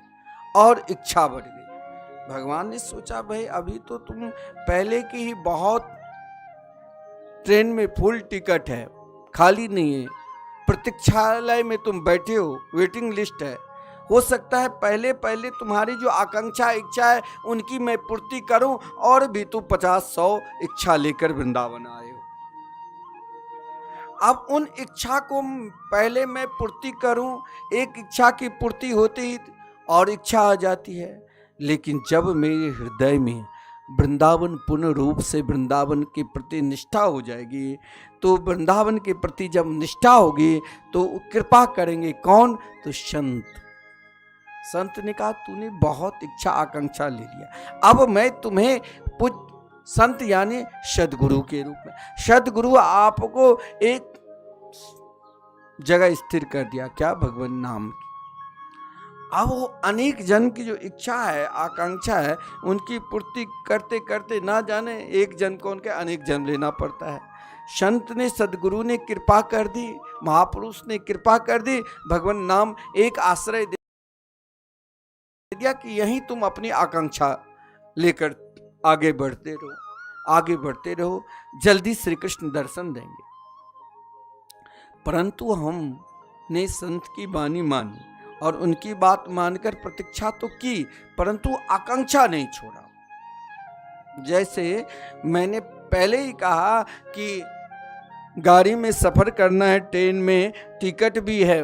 और इच्छा बढ़ गई। भगवान ने सोचा भाई अभी तो तुम पहले की ही बहुत ट्रेन में फुल टिकट है, खाली नहीं है, प्रतीक्षालय में तुम बैठे हो, वेटिंग लिस्ट है, हो सकता है पहले पहले तुम्हारी जो आकांक्षा इच्छा है उनकी मैं पूर्ति करूं, और भी तू 50-100 इच्छा लेकर वृंदावन आए हो। अब उन इच्छा को पहले मैं पूर्ति करूं, एक इच्छा की पूर्ति होती ही और इच्छा आ जाती है। लेकिन जब मेरे हृदय में वृंदावन पूर्ण रूप से वृंदावन के प्रति निष्ठा हो जाएगी, तो वृंदावन के प्रति जब निष्ठा होगी तो कृपा करेंगे कौन? तो संत ने कहा तूने बहुत इच्छा आकांक्षा ले लिया, अब मैं तुम्हें संत यानी सदगुरु के रूप में, सदगुरु आपको एक जगह स्थिर कर दिया, क्या? भगवान नाम की। अब वो अनेक जन्म की जो इच्छा है आकांक्षा है उनकी पूर्ति करते करते ना जाने एक जन्म को उनके अनेक जन्म लेना पड़ता है। संत ने सदगुरु ने कृपा कर दी, महापुरुष ने कृपा कर दी, भगवान नाम एक आश्रय दे दिया कि यहीं तुम अपनी आकांक्षा लेकर आगे बढ़ते रहो, आगे बढ़ते रहो, जल्दी श्री कृष्ण दर्शन देंगे। परंतु हमने संत की वाणी मानी और उनकी बात मानकर प्रतीक्षा तो की, परंतु आकांक्षा नहीं छोड़ा। जैसे मैंने पहले ही कहा कि गाड़ी में सफर करना है, ट्रेन में टिकट भी है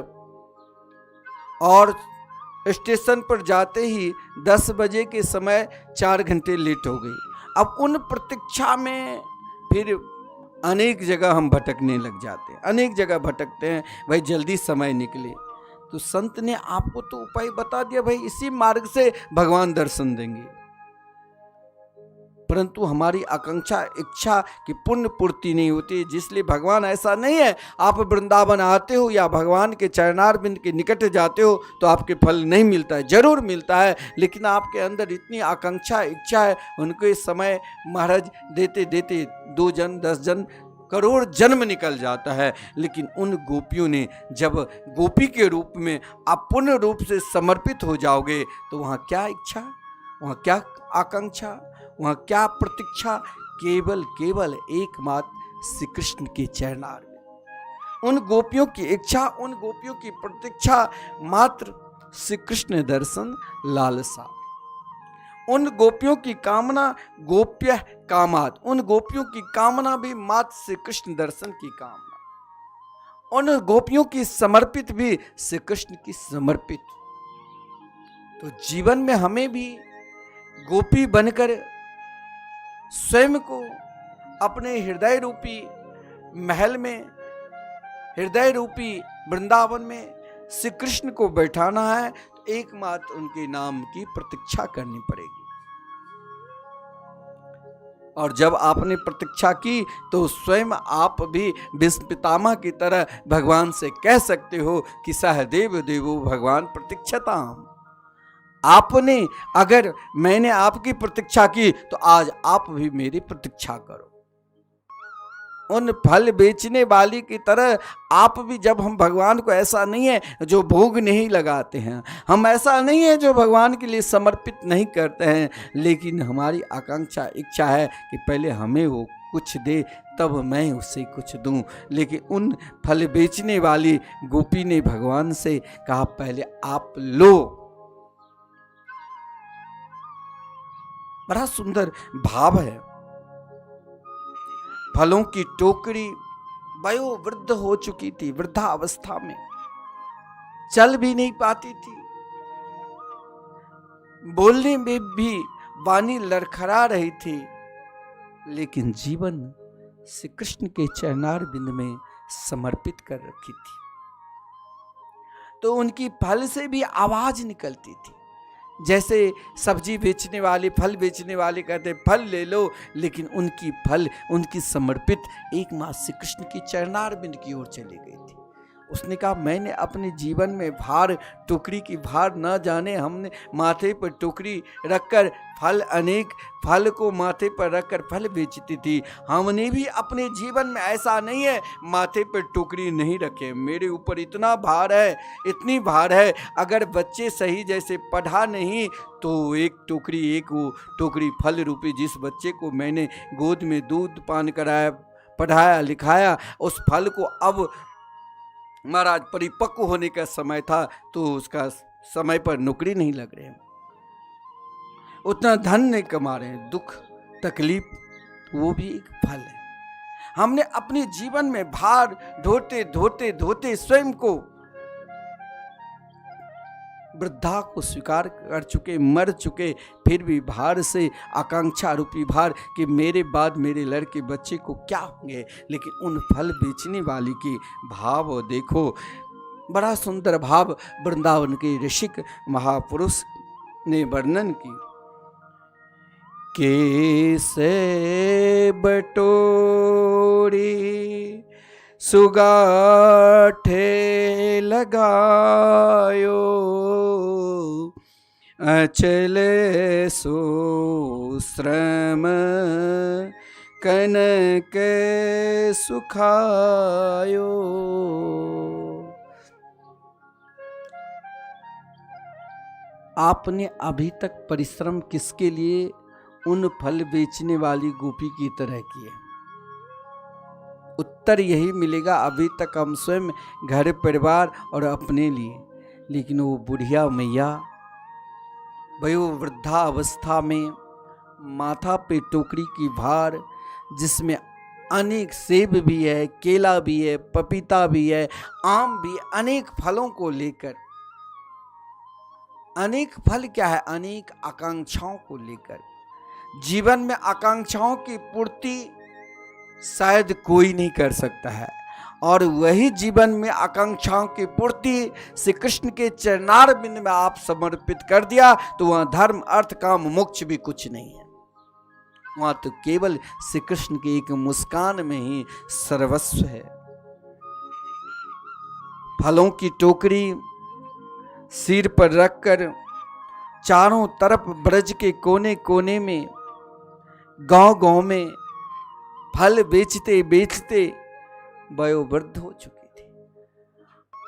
और स्टेशन पर जाते ही 10 बजे के समय 4 घंटे लेट हो गई। अब उन प्रतीक्षा में फिर अनेक जगह हम भटकने लग जाते हैं, अनेक जगह भटकते हैं, भाई जल्दी समय निकले। तो संत ने आपको तो उपाय बता दिया, भाई इसी मार्ग से भगवान दर्शन देंगे। परंतु हमारी आकांक्षा, इच्छा की पुण्य पूर्ति नहीं होती, जिसलिए भगवान ऐसा नहीं है आप वृंदावन आते हो या भगवान के चरणारविंद के निकट जाते हो तो आपके फल नहीं मिलता है, जरूर मिलता है, लेकिन आपके अंदर इतनी आकांक्षा, इच्छा है। उनके समय महाराज देते देते 2 जन्म, 10 जन्म, करोड़ जन्म निकल जाता है, लेकिन उन गोपियों ने जब गोपी के रूप में आप पूर्ण रूप से समर्पित हो जाओगे तो वहाँ क्या इच्छा, वहाँ क्या आकांक्षा, वहाँ क्या प्रतीक्षा, केवल केवल एकमात्र श्री कृष्ण के चरणार में। उन गोपियों की इच्छा, उन गोपियों की प्रतीक्षा मात्र श्री कृष्ण दर्शन लालसा। उन गोपियों की कामना गोप्य कामात, उन गोपियों की कामना भी मात्र श्री कृष्ण दर्शन की कामना। उन गोपियों की समर्पित भी श्री कृष्ण की समर्पित। तो जीवन में हमें भी गोपी बनकर स्वयं को अपने हृदय रूपी महल में, हृदय रूपी वृंदावन में श्री कृष्ण को बैठाना है, तो एकमात्र उनके नाम की प्रतीक्षा करनी पड़ेगी। और जब आपने प्रतीक्षा की तो स्वयं आप भी भीष्म पितामह की तरह भगवान से कह सकते हो कि सहदेव देवो भगवान प्रतीक्षताम। आपने, अगर मैंने आपकी प्रतीक्षा की तो आज आप भी मेरी प्रतीक्षा करो। उन फल बेचने वाली की तरह आप भी, जब हम भगवान को, ऐसा नहीं है जो भोग नहीं लगाते हैं, हम ऐसा नहीं है जो भगवान के लिए समर्पित नहीं करते हैं, लेकिन हमारी आकांक्षा, इच्छा है कि पहले हमें वो कुछ दे तब मैं उससे कुछ दूं। लेकिन उन फल बेचने वाली गोपी ने भगवान से कहा पहले आप लो। बड़ा सुंदर भाव है। फलों की टोकरी वयोवृद्ध हो चुकी थी, वृद्धावस्था में चल भी नहीं पाती थी, बोलने में भी वाणी लड़खड़ा रही थी, लेकिन जीवन श्री कृष्ण के चरणार बिंद में समर्पित कर रखी थी। तो उनकी फल से भी आवाज निकलती थी। जैसे सब्जी बेचने वाले, फल बेचने वाले कहते फल ले लो, लेकिन उनकी फल, उनकी समर्पित एकमात्र श्री कृष्ण की चरणारविंद की ओर चली गई थी। उसने कहा मैंने अपने जीवन में भार, टोकरी की भार न जाने, हमने माथे पर टोकरी रखकर फल, अनेक फल को माथे पर रखकर फल बेचती थी। हमने भी अपने जीवन में, ऐसा नहीं है माथे पर टोकरी नहीं रखे, मेरे ऊपर इतना भार है, इतनी भार है, अगर बच्चे सही जैसे पढ़ा नहीं तो एक वो टोकरी फल रूपी, जिस बच्चे को मैंने गोद में दूध पान कराया, पढ़ाया लिखाया, उस फल को अब महाराज परिपक्व होने का समय था तो उसका समय पर नौकरी नहीं लग रहे, उतना धन नहीं कमा रहे, दुख तकलीफ, वो भी एक फल है। हमने अपने जीवन में भार ढोते ढोते ढोते स्वयं को, वृद्धा को स्वीकार कर चुके, मर चुके, फिर भी भार से, आकांक्षा रूपी भार कि मेरे बाद मेरे लड़के बच्चे को क्या होंगे। लेकिन उन फल बेचने वाली की भाव देखो, बड़ा सुंदर भाव वृंदावन के ऋषिक महापुरुष ने वर्णन की। कैसे बटोरी सुगाठे लगायो, अचले सो श्रम कनक सुखायो। आपने अभी तक परिश्रम किसके लिए उन फल बेचने वाली गोपी की तरह किए? उत्तर यही मिलेगा, अभी तक हम स्वयं घर परिवार और अपने लिए, लेकिन वो बुढ़िया मैया वयो वृद्धा अवस्था में माथा पे टोकरी की भार, जिसमें अनेक सेब भी है, केला भी है, पपीता भी है, आम भी, अनेक फलों को लेकर, अनेक फल क्या है, अनेक आकांक्षाओं को लेकर, जीवन में आकांक्षाओं की पूर्ति शायद कोई नहीं कर सकता है, और वही जीवन में आकांक्षाओं की पूर्ति श्री कृष्ण के चरणार बिंद में आप समर्पित कर दिया तो वह धर्म अर्थ काम मोक्ष भी कुछ नहीं है। वहां तो केवल श्री कृष्ण की एक मुस्कान में ही सर्वस्व है। फलों की टोकरी सिर पर रखकर चारों तरफ ब्रज के कोने कोने में, गांव-गांव में फल बेचते बेचते वयोवृद्ध हो चुकी थी।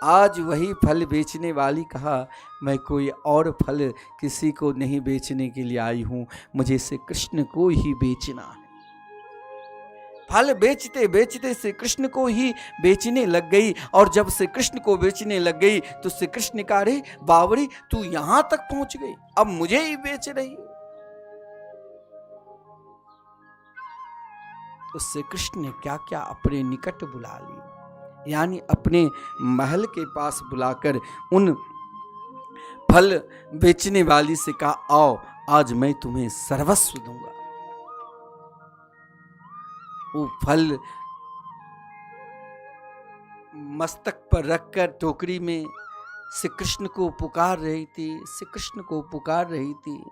आज वही फल बेचने वाली कहा, मैं कोई और फल किसी को नहीं बेचने के लिए आई हूं, मुझे श्री कृष्ण को ही बेचना है। फल बेचते बेचते श्री कृष्ण को ही बेचने लग गई, और जब श्री कृष्ण को बेचने लग गई तो श्री कृष्ण ने कहा, अरे बावरी तू यहां तक पहुंच गई, अब मुझे ही बेच रही हो। तो श्री कृष्ण ने क्या क्या अपने निकट बुला ली, यानी अपने महल के पास बुलाकर उन फल बेचने वाली से कहा, आओ आज मैं तुम्हें सर्वस्व दूंगा। वो फल मस्तक पर रखकर टोकरी में श्री कृष्ण को पुकार रही थी, श्री कृष्ण को पुकार रही थी।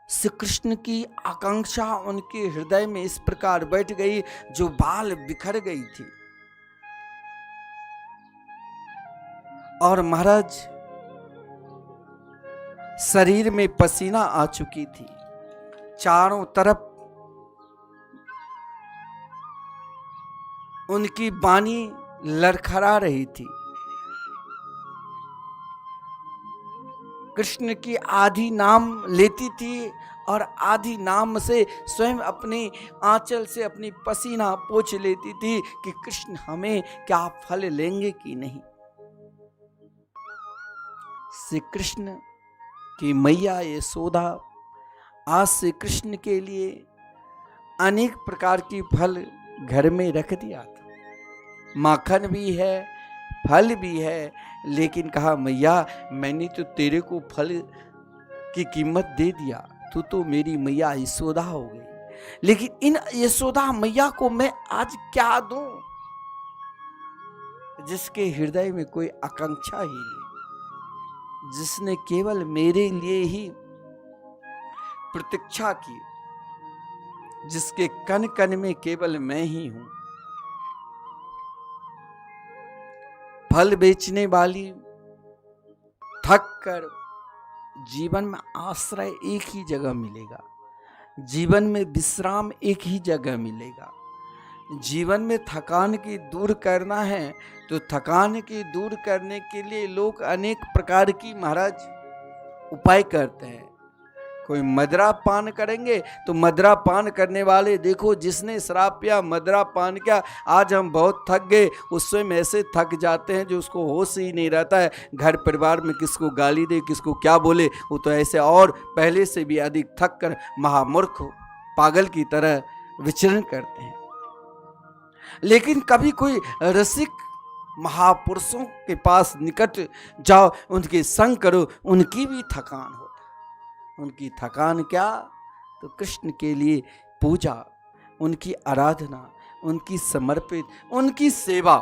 श्री कृष्ण की आकांक्षा उनके हृदय में इस प्रकार बैठ गई जो बाल बिखर गई थी। और महाराज शरीर में पसीना आ चुकी थी, चारों तरफ उनकी बानी लड़खड़ा रही थी। कृष्ण की आधी नाम लेती थी और आधी नाम से स्वयं अपनी आंचल से अपनी पसीना पोंछ लेती थी कि कृष्ण हमें क्या फल लेंगे कि नहीं। श्री कृष्ण की मैया यशोदा आज श्री कृष्ण के लिए अनेक प्रकार की फल घर में रख दिया था। माखन भी है, फल भी है, लेकिन कहा मैया मैंने तो तेरे को फल की कीमत दे दिया, तू तो मेरी मैया यशोदा हो गई, लेकिन इन यशोदा मैया को मैं आज क्या दूं जिसके हृदय में कोई आकांक्षा ही नहीं, जिसने केवल मेरे लिए ही प्रतीक्षा की, जिसके कण कण में केवल मैं ही हूं। फल बेचने वाली थक कर जीवन में आश्रय एक ही जगह मिलेगा, जीवन में विश्राम एक ही जगह मिलेगा। जीवन में थकान की दूर करना है तो थकान की दूर करने के लिए लोग अनेक प्रकार की महाराज उपाय करते हैं। कोई मदरा पान करेंगे तो मदरा पान करने वाले देखो, जिसने शराब पिया मदरा पान किया, आज हम बहुत थक गए, उस स्वयं ऐसे थक जाते हैं जो उसको होश ही नहीं रहता है, घर परिवार में किसको गाली दे किसको क्या बोले, वो तो ऐसे और पहले से भी अधिक थक कर महामूर्ख पागल की तरह विचरण करते हैं। लेकिन कभी कोई रसिक महापुरुषों के पास निकट जाओ, उनके संग करो, उनकी भी थकान हो। उनकी थकान क्या, तो कृष्ण के लिए पूजा, उनकी आराधना, उनकी समर्पित, उनकी सेवा।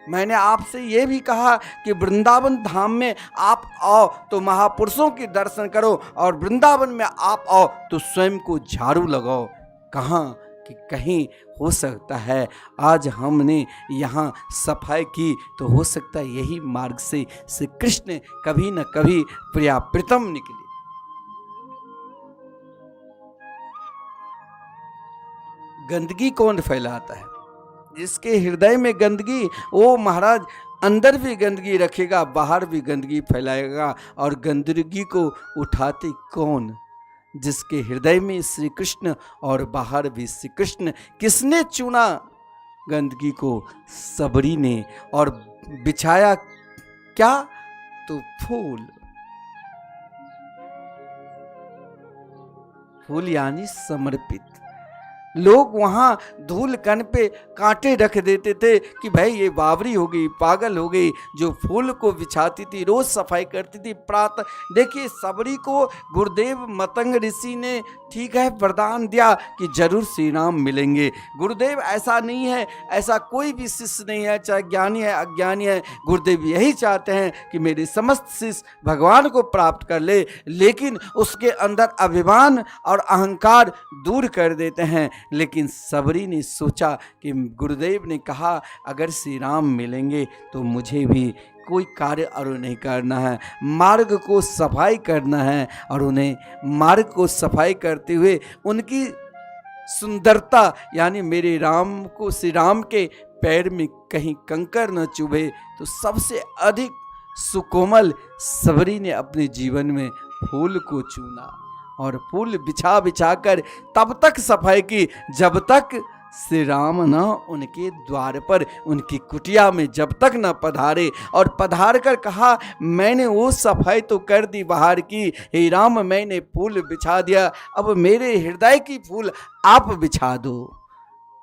मैंने आपसे यह भी कहा कि वृंदावन धाम में आप आओ तो महापुरुषों के दर्शन करो, और वृंदावन में आप आओ तो स्वयं को झाड़ू लगाओ। कहाँ कि कहीं हो सकता है आज हमने यहाँ सफाई की तो हो सकता है यही मार्ग से श्री कृष्ण कभी न कभी प्रिया प्रीतम निकले। गंदगी कौन फैलाता है? जिसके हृदय में गंदगी, वो महाराज अंदर भी गंदगी रखेगा, बाहर भी गंदगी फैलाएगा। और गंदगी को उठाते कौन? जिसके हृदय में श्री कृष्ण और बाहर भी श्री कृष्ण। किसने चुना गंदगी को? सबरी ने। और बिछाया क्या? तो फूल। फूल यानी समर्पित। लोग वहां धूल कण पे कांटे रख देते थे कि भाई ये बावरी हो गई, पागल हो गई, जो फूल को बिछाती थी, रोज सफाई करती थी प्रातः। देखिए सबरी को गुरुदेव मतंग ऋषि ने ठीक है वरदान दिया कि जरूर श्री राम मिलेंगे। गुरुदेव ऐसा नहीं है, ऐसा कोई भी शिष्य नहीं है, चाहे ज्ञानी है अज्ञानी है, गुरुदेव यही चाहते हैं कि मेरे समस्त शिष्य भगवान को प्राप्त कर ले, लेकिन उसके अंदर अभिमान और अहंकार दूर कर देते हैं। लेकिन सबरी ने सोचा कि गुरुदेव ने कहा अगर श्री राम मिलेंगे तो मुझे भी कोई कार्य और नहीं करना है, मार्ग को सफाई करना है। और उन्हें मार्ग को सफाई करते हुए उनकी सुंदरता यानी मेरे राम को, श्री राम के पैर में कहीं कंकर न चुभे, तो सबसे अधिक सुकोमल सबरी ने अपने जीवन में फूल को चुना और फूल बिछा बिछा कर तब तक सफाई की जब तक श्री राम न उनके द्वार पर, उनकी कुटिया में जब तक न पधारे। और पधार कर कहा मैंने वो सफाई तो कर दी बाहर की, हे राम मैंने फूल बिछा दिया, अब मेरे हृदय की फूल आप बिछा दो।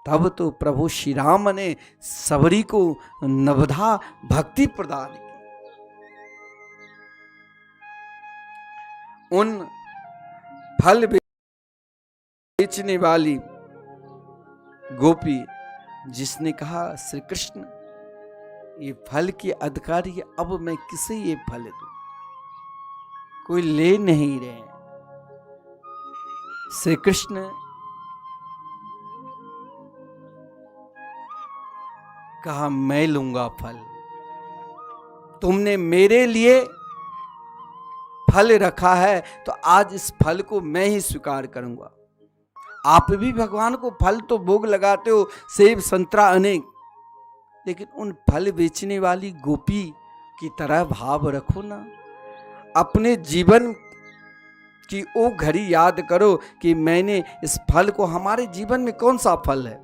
तब तो प्रभु श्री राम ने सबरी को नवधा भक्ति प्रदान की। उन फल बेचने वाली गोपी जिसने कहा श्री कृष्ण ये फल की अधिकारी है, अब मैं किसे ये फल दूं, कोई ले नहीं रहे। श्री कृष्ण कहा मैं लूंगा फल, तुमने मेरे लिए फल रखा है तो आज इस फल को मैं ही स्वीकार करूंगा। आप भी भगवान को फल तो भोग लगाते हो, सेब संतरा अनेक, लेकिन उन फल बेचने वाली गोपी की तरह भाव रखो ना। अपने जीवन की वो घड़ी याद करो कि मैंने इस फल को, हमारे जीवन में कौन सा फल है,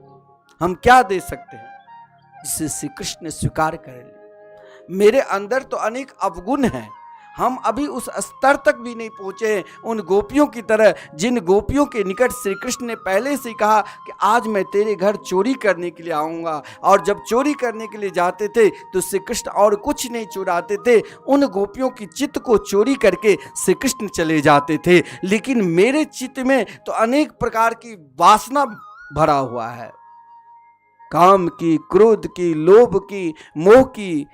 हम क्या दे सकते हैं जिसे श्री कृष्ण स्वीकार कर ले। मेरे अंदर तो अनेक अवगुण हैं, हम अभी उस स्तर तक भी नहीं पहुंचे हैं उन गोपियों की तरह, जिन गोपियों के निकट श्री कृष्ण ने पहले से कहा कि आज मैं तेरे घर चोरी करने के लिए आऊँगा। और जब चोरी करने के लिए जाते थे तो श्री कृष्ण और कुछ नहीं चुराते थे, उन गोपियों की चित्त को चोरी करके श्री कृष्ण चले जाते थे। लेकिन मेरे चित्त में तो अनेक प्रकार की वासना भरा हुआ है, काम की, क्रोध की, लोभ की, मोह की,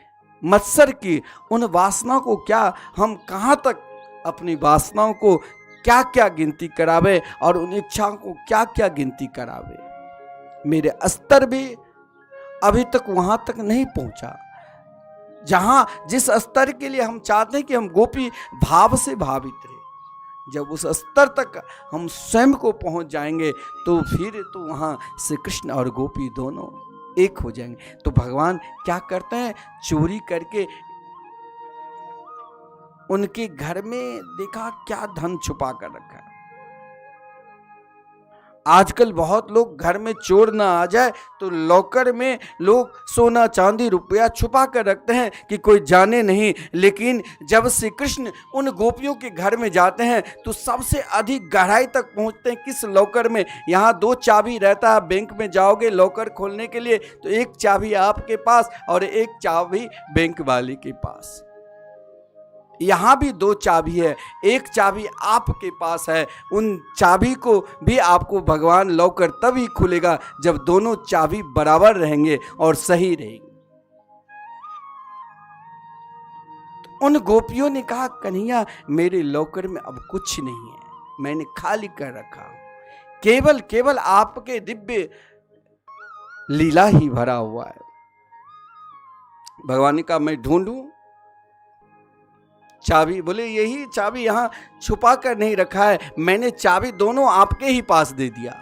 मत्सर की। उन वासनाओं को क्या हम कहाँ तक अपनी वासनाओं को क्या क्या गिनती करावे और उन इच्छाओं को क्या क्या गिनती करावे। मेरे स्तर भी अभी तक वहां तक नहीं पहुंचा जहां जिस स्तर के लिए हम चाहते हैं कि हम गोपी भाव से भावित रहे। जब उस स्तर तक हम स्वयं को पहुंच जाएंगे तो फिर तो वहां श्री कृष्ण और गोपी दोनों एक हो जाएंगे। तो भगवान क्या करते हैं, चोरी करके उनके घर में देखा क्या धन छुपा कर रखा है। आजकल बहुत लोग घर में चोर ना आ जाए तो लॉकर में लोग सोना चांदी रुपया छुपा कर रखते हैं कि कोई जाने नहीं। लेकिन जब श्री कृष्ण उन गोपियों के घर में जाते हैं तो सबसे अधिक गहराई तक पहुंचते हैं। किस लॉकर में? यहाँ 2 चाबी रहता है। बैंक में जाओगे लॉकर खोलने के लिए तो एक चाबी आपके पास और एक चाबी बैंक वाले के पास। यहाँ भी 2 चाबी है, एक चाबी आपके पास है। उन चाबी को भी आपको भगवान लॉकर तभी खुलेगा जब दोनों चाबी बराबर रहेंगे और सही रहेंगे। तो उन गोपियों ने कहा कन्हैया मेरे लॉकर में अब कुछ नहीं है, मैंने खाली कर रखा, केवल आपके दिव्य लीला ही भरा हुआ है। भगवान ने कहा मैं ढूंढूं चाबी? बोले यही चाबी यहाँ छुपा कर नहीं रखा है, मैंने चाबी दोनों आपके ही पास दे दिया।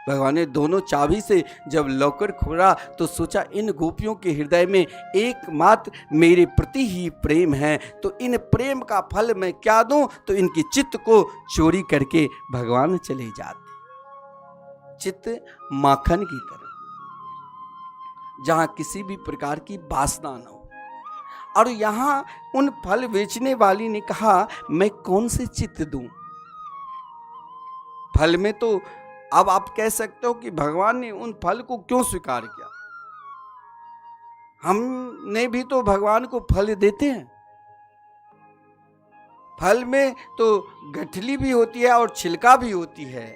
भगवान ने दोनों चाबी से जब लॉकर खोला तो सोचा इन गोपियों के हृदय में एकमात्र मेरे प्रति ही प्रेम है, तो इन प्रेम का फल मैं क्या दूं। तो इनकी चित्त को चोरी करके भगवान चले जाते, चित्त माखन की तरह, जहां किसी भी प्रकार की वासना न हो। और यहां उन फल बेचने वाली ने कहा मैं कौन से चित्त दूं। फल में तो अब आप कह सकते हो कि भगवान ने उन फल को क्यों स्वीकार किया। हमने भी तो भगवान को फल देते हैं। फल में तो गठली भी होती है और छिलका भी होती है,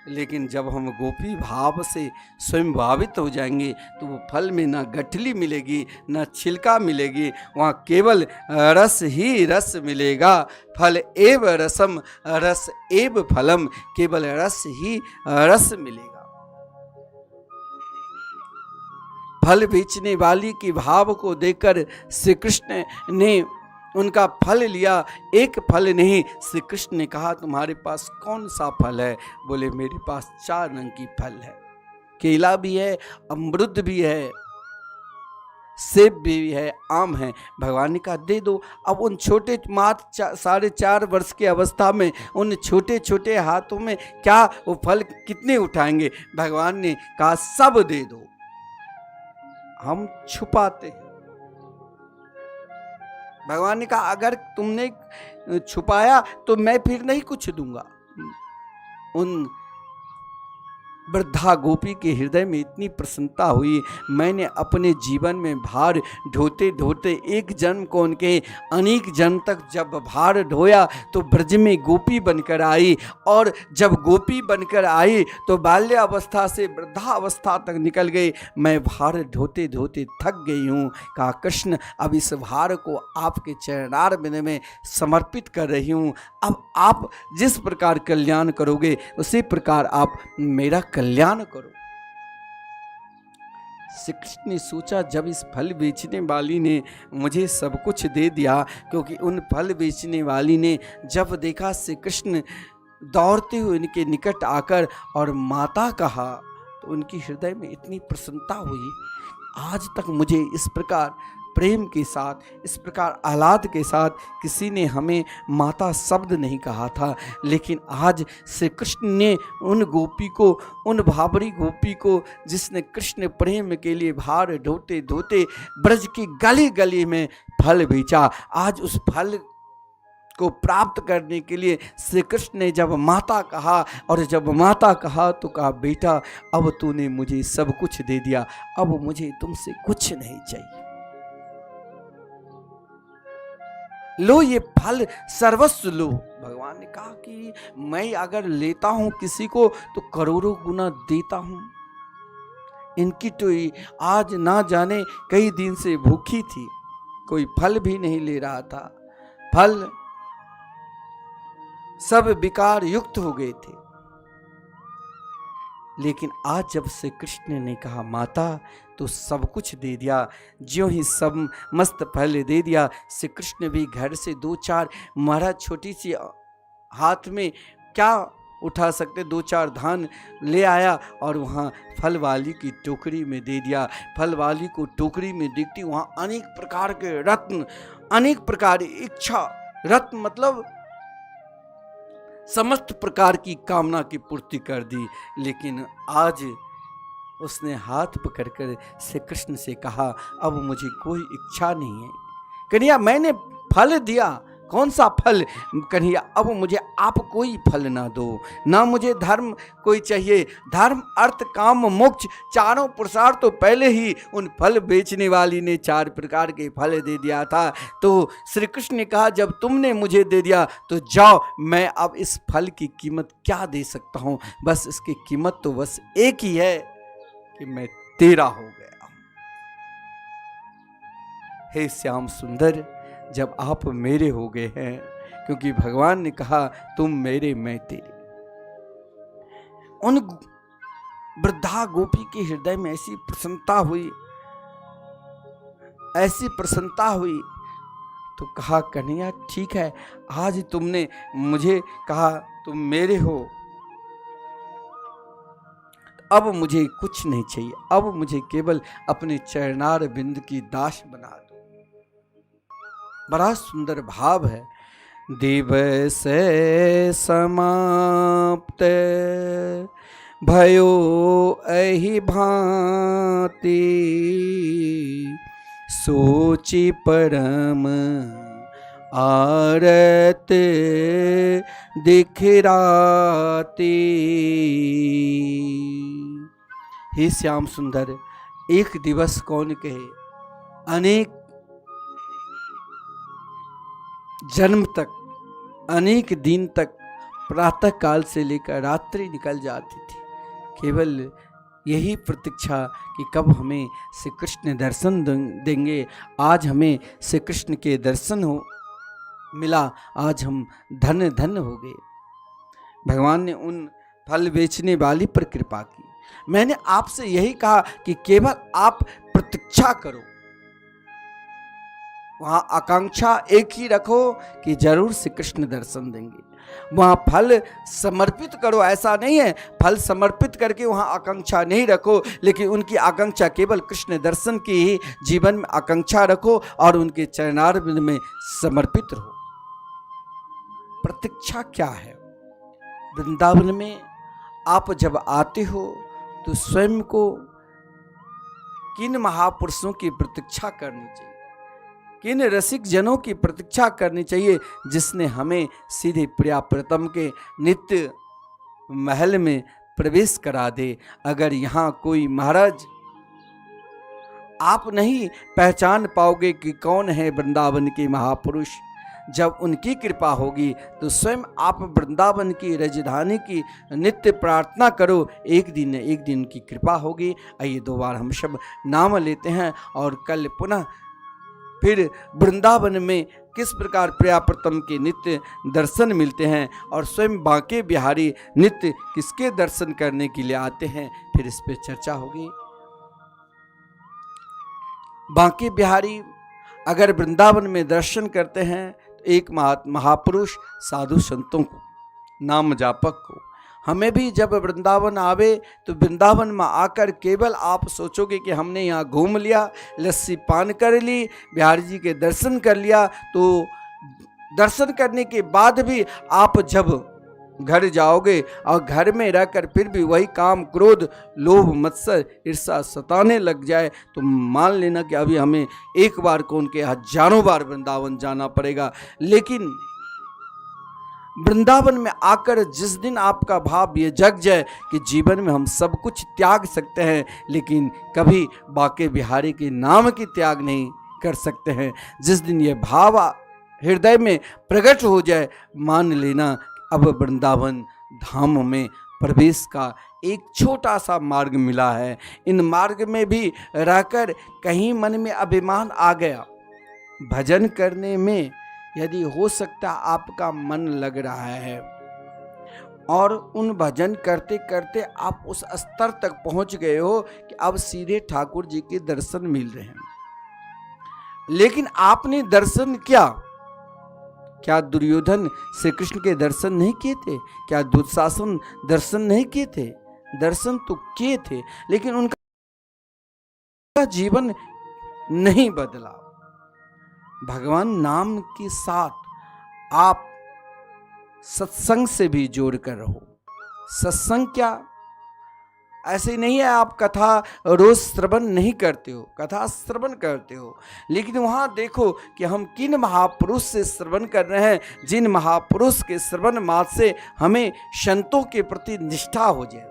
लेकिन जब हम गोपी भाव से स्वयं भावित हो जाएंगे तो वो फल में ना गठली मिलेगी ना छिलका मिलेगी, वहाँ केवल रस ही रस मिलेगा। फल एव रसम रस एव फलम, केवल रस ही रस मिलेगा। फल बेचने वाली की भाव को देखकर श्री कृष्ण ने उनका फल लिया, एक फल नहीं। श्री कृष्ण ने कहा तुम्हारे पास कौन सा फल है। बोले मेरे पास 4 रंग की फल है, केला भी है, अमरूद भी है, सेब भी है, आम है। भगवान ने कहा दे दो। अब उन छोटे मात्र 4.5 वर्ष की अवस्था में उन छोटे छोटे हाथों में क्या वो फल कितने उठाएंगे। भगवान ने कहा सब दे दो। हम छुपाते हैं। भगवान ने कहा अगर तुमने छुपाया तो मैं फिर नहीं कुछ दूंगा। उन वृद्धा गोपी के हृदय में इतनी प्रसन्नता हुई। मैंने अपने जीवन में भार ढोते ढोते एक जन्म को उनके अनेक जन्म तक जब भार ढोया तो ब्रज में गोपी बनकर आई, और जब गोपी बनकर आई तो बाल्य अवस्था से वृद्धा अवस्था तक निकल गई। मैं भार ढोते ढोते थक गई हूँ। कहा कृष्ण अब इस भार को आपके चरणारविंद में समर्पित कर रही हूँ। अब आप जिस प्रकार कल्याण करोगे उसी प्रकार आप मेरा कल्याण करो। श्री कृष्ण ने सोचा जब इस फल बेचने वाली ने मुझे सब कुछ दे दिया, क्योंकि उन फल बेचने वाली ने जब देखा श्री कृष्ण दौड़ते हुए इनके निकट आकर और माता कहा तो उनकी हृदय में इतनी प्रसन्नता हुई। आज तक मुझे इस प्रकार प्रेम के साथ, इस प्रकार आह्लाद के साथ किसी ने हमें माता शब्द नहीं कहा था, लेकिन आज श्री कृष्ण ने उन गोपी को, उन भावरी गोपी को जिसने कृष्ण प्रेम के लिए भार ढोते ढोते ब्रज की गली गली में फल बेचा, आज उस फल को प्राप्त करने के लिए श्री कृष्ण ने जब माता कहा, और जब माता कहा तो कहा बेटा अब तूने मुझे सब कुछ दे दिया, अब मुझे तुमसे कुछ नहीं चाहिए। लो ये फल सर्वस्व लो। भगवान ने कहा कि मैं अगर लेता हूं किसी को तो करोड़ों गुना देता हूं। इनकी तो आज ना जाने कई दिन से भूखी थी, कोई फल भी नहीं ले रहा था, फल सब विकार युक्त हो गए थे। लेकिन आज जब से कृष्ण ने कहा माता तो सब कुछ दे दिया, ज्यों ही सब मस्त फल दे दिया। श्री कृष्ण भी घर से 2-4 महाराज छोटी सी हाथ में क्या उठा सकते, 2-4 धान ले आया और वहाँ फल वाली की टोकरी में दे दिया। फल वाली को टोकरी में देखती वहाँ अनेक प्रकार के रत्न, अनेक प्रकार इच्छा रत्न मतलब समस्त प्रकार की कामना की पूर्ति कर दी। लेकिन आज उसने हाथ पकड़कर श्री कृष्ण से कहा अब मुझे कोई इच्छा नहीं है कन्हैया, मैंने फल दिया, कौन सा फल कन्हैया, अब मुझे आप कोई फल ना दो, ना मुझे धर्म कोई चाहिए। धर्म अर्थ काम मोक्ष चारों पुरुषार्थ तो पहले ही उन फल बेचने वाली ने 4 प्रकार के फल दे दिया था। तो श्री कृष्ण ने कहा जब तुमने मुझे दे दिया तो जाओ, मैं अब इस फल की कीमत क्या दे सकता हूँ, बस इसकी कीमत तो बस एक ही है कि मैं तेरा हो गया। हे श्याम सुंदर, जब आप मेरे हो गए हैं, क्योंकि भगवान ने कहा तुम मेरे मैं तेरे। उन वृद्धा गोपी के हृदय में ऐसी प्रसन्नता हुई, ऐसी प्रसन्नता हुई तो कहा कन्हैया ठीक है, आज तुमने मुझे कहा तुम मेरे हो, अब मुझे कुछ नहीं चाहिए, अब मुझे केवल अपने चरणार बिंद की दास बना दो। बड़ा सुंदर भाव है। दिवस समाप्त भयो एहि भांति, सोची परम आरत दिखराती। हे श्याम सुंदर, एक दिवस कौन कहे, अनेक जन्म तक, अनेक दिन तक प्रातः काल से लेकर रात्रि निकल जाती थी, केवल यही प्रतीक्षा कि कब हमें श्री कृष्ण दर्शन देंगे। आज हमें श्री कृष्ण के दर्शन हो मिला, आज हम धन्य धन्य हो गए। भगवान ने उन फल बेचने वाली पर कृपा की। मैंने आपसे यही कहा कि केवल आप प्रतीक्षा करो, वहां आकांक्षा एक ही रखो कि जरूर श्री कृष्ण दर्शन देंगे। वहां फल समर्पित करो, ऐसा नहीं है फल समर्पित करके वहां आकांक्षा नहीं रखो, लेकिन उनकी आकांक्षा केवल कृष्ण दर्शन की ही जीवन में आकांक्षा रखो और उनके चरणारविंद में समर्पित रहो। प्रतीक्षा क्या है? वृंदावन में आप जब आते हो तो स्वयं को किन महापुरुषों की प्रतीक्षा करनी चाहिए, किन रसिक जनों की प्रतीक्षा करनी चाहिए, जिसने हमें सीधे प्रिया प्रीतम के नित्य महल में प्रवेश करा दे। अगर यहाँ कोई महाराज आप नहीं पहचान पाओगे कि कौन है वृंदावन के महापुरुष, जब उनकी कृपा होगी तो स्वयं आप वृंदावन की राजधानी की नित्य प्रार्थना करो, एक दिन न एक दिन की कृपा होगी। आइए 2 बार हम सब नाम लेते हैं और कल पुनः फिर वृंदावन में किस प्रकार प्रिया प्रीतम के नित्य दर्शन मिलते हैं और स्वयं बांके बिहारी नित्य किसके दर्शन करने के लिए आते हैं, फिर इस पे चर्चा होगी। बांके बिहारी अगर वृंदावन में दर्शन करते हैं तो एक महापुरुष साधु संतों को, नाम जापक को, हमें भी जब वृंदावन आवे तो वृंदावन में आकर केवल आप सोचोगे कि हमने यहाँ घूम लिया, लस्सी पान कर ली, बिहारी जी के दर्शन कर लिया, तो दर्शन करने के बाद भी आप जब घर जाओगे और घर में रहकर फिर भी वही काम, क्रोध, लोभ, मत्सर, ईर्षा सताने लग जाए तो मान लेना कि अभी हमें एक बार कौन के हजारों बार वृंदावन जाना पड़ेगा। लेकिन वृंदावन में आकर जिस दिन आपका भाव ये जग जाए कि जीवन में हम सब कुछ त्याग सकते हैं, लेकिन कभी बाके बिहारी के नाम की त्याग नहीं कर सकते हैं, जिस दिन ये भाव हृदय में प्रकट हो जाए, मान लेना अब वृंदावन धाम में प्रवेश का एक छोटा सा मार्ग मिला है। इन मार्ग में भी रहकर कहीं मन में अभिमान आ गया, भजन करने में यदि हो सकता आपका मन लग रहा है और उन भजन करते करते आप उस स्तर तक पहुंच गए हो कि अब सीधे ठाकुर जी के दर्शन मिल रहे हैं, लेकिन आपने दर्शन क्या दुर्योधन श्री कृष्ण के दर्शन नहीं किए थे? क्या दुशासन दर्शन नहीं किए थे? दर्शन तो किए थे, लेकिन उनका जीवन नहीं बदला। भगवान नाम के साथ आप सत्संग से भी जोड़ कर रहो। सत्संग क्या ऐसे नहीं है आप कथा रोज श्रवण नहीं करते हो, कथा श्रवण करते हो, लेकिन वहाँ देखो कि हम किन महापुरुष से श्रवण कर रहे हैं, जिन महापुरुष के श्रवण मात्र से हमें संतों के प्रति निष्ठा हो जाए,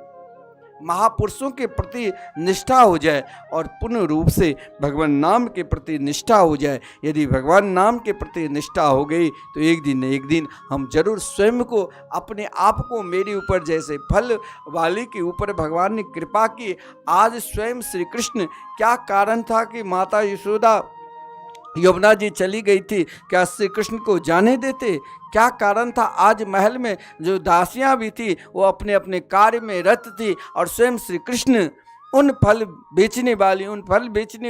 महापुरुषों के प्रति निष्ठा हो जाए और पूर्ण रूप से भगवान नाम के प्रति निष्ठा हो जाए। यदि भगवान नाम के प्रति निष्ठा हो गई तो एक दिन न एक दिन हम जरूर स्वयं को, अपने आप को, मेरे ऊपर जैसे फल वाले के ऊपर भगवान ने कृपा की। आज स्वयं श्री कृष्ण, क्या कारण था कि माता यशोदा यमुना जी चली गई थी, क्या श्री कृष्ण को जाने देते? क्या कारण था? आज महल में जो दासियां भी थी वो अपने अपने कार्य में रत थी और स्वयं श्री कृष्ण उन फल बेचने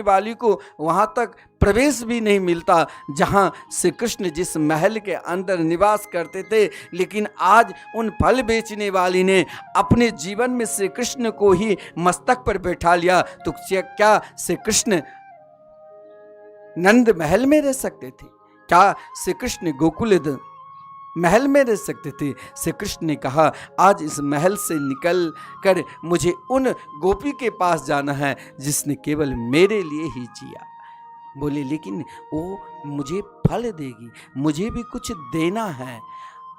वाली को वहाँ तक प्रवेश भी नहीं मिलता जहाँ श्री कृष्ण जिस महल के अंदर निवास करते थे। लेकिन आज उन फल बेचने वाली ने अपने जीवन में श्री कृष्ण को ही मस्तक पर बैठा लिया। तो क्या श्री कृष्ण नंद महल में रह सकते थे? क्या श्री कृष्ण गोकुल महल में रह सकते थे? श्री कृष्ण ने कहा आज इस महल से निकल कर मुझे उन गोपी के पास जाना है जिसने केवल मेरे लिए ही जिया। बोले लेकिन वो मुझे फल देगी, मुझे भी कुछ देना है,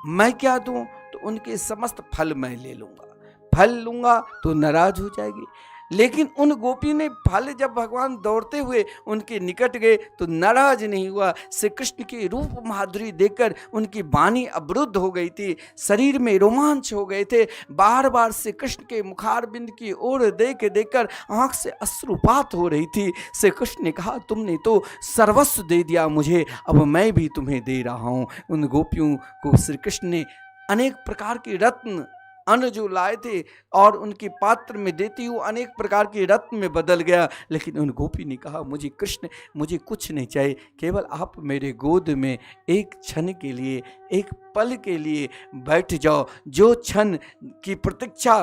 मैं क्या दूं? तो उनके समस्त फल मैं ले लूंगा, फल लूंगा तो नाराज हो जाएगी। लेकिन उन गोपी ने फल जब भगवान दौड़ते हुए उनके निकट गए तो नाराज नहीं हुआ। श्री कृष्ण की रूप माधुरी देखकर उनकी वाणी अवरुद्ध हो गई थी, शरीर में रोमांच हो गए थे। बार बार श्री कृष्ण के मुखारबिंद की ओर देखकर आंख से अश्रुपात हो रही थी। श्री कृष्ण ने कहा तुमने तो सर्वस्व दे दिया मुझे, अब मैं भी तुम्हें दे रहा हूँ। उन गोपियों को श्री कृष्ण ने अनेक प्रकार के रत्न अन्न जो लाए थे और उनके पात्र में देती हुई अनेक प्रकार के रत्न में बदल गया। लेकिन उन गोपी ने कहा मुझे कृष्ण मुझे कुछ नहीं चाहिए, केवल आप मेरे गोद में एक क्षण के लिए, एक पल के लिए बैठ जाओ। जो क्षण की प्रतीक्षा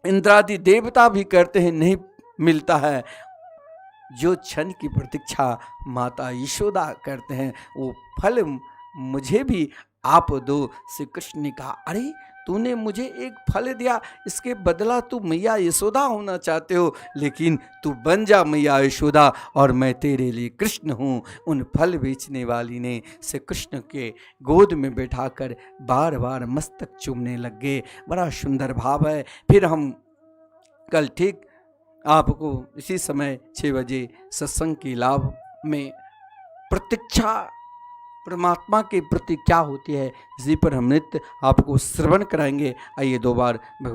इंद्रादि देवता भी करते हैं नहीं मिलता है, जो क्षण की प्रतीक्षा माता यशोदा करते हैं वो फल मुझे भी आप दो। श्री कृष्ण ने कहा अरे तूने मुझे एक फल दिया, इसके बदला तू मैया यशोदा होना चाहते हो, लेकिन तू बन जा मैया यशोदा और मैं तेरे लिए कृष्ण हूँ। उन फल बेचने वाली ने श्री कृष्ण के गोद में बैठाकर बार बार मस्तक चूमने लग गए। बड़ा सुंदर भाव है। फिर हम कल ठीक आपको इसी समय 6 बजे सत्संग के लाभ में प्रतीक्षा परमात्मा के प्रति क्या होती है, इसी पर हम नित्य आपको श्रवण कराएंगे। आइए 2 बार भगवान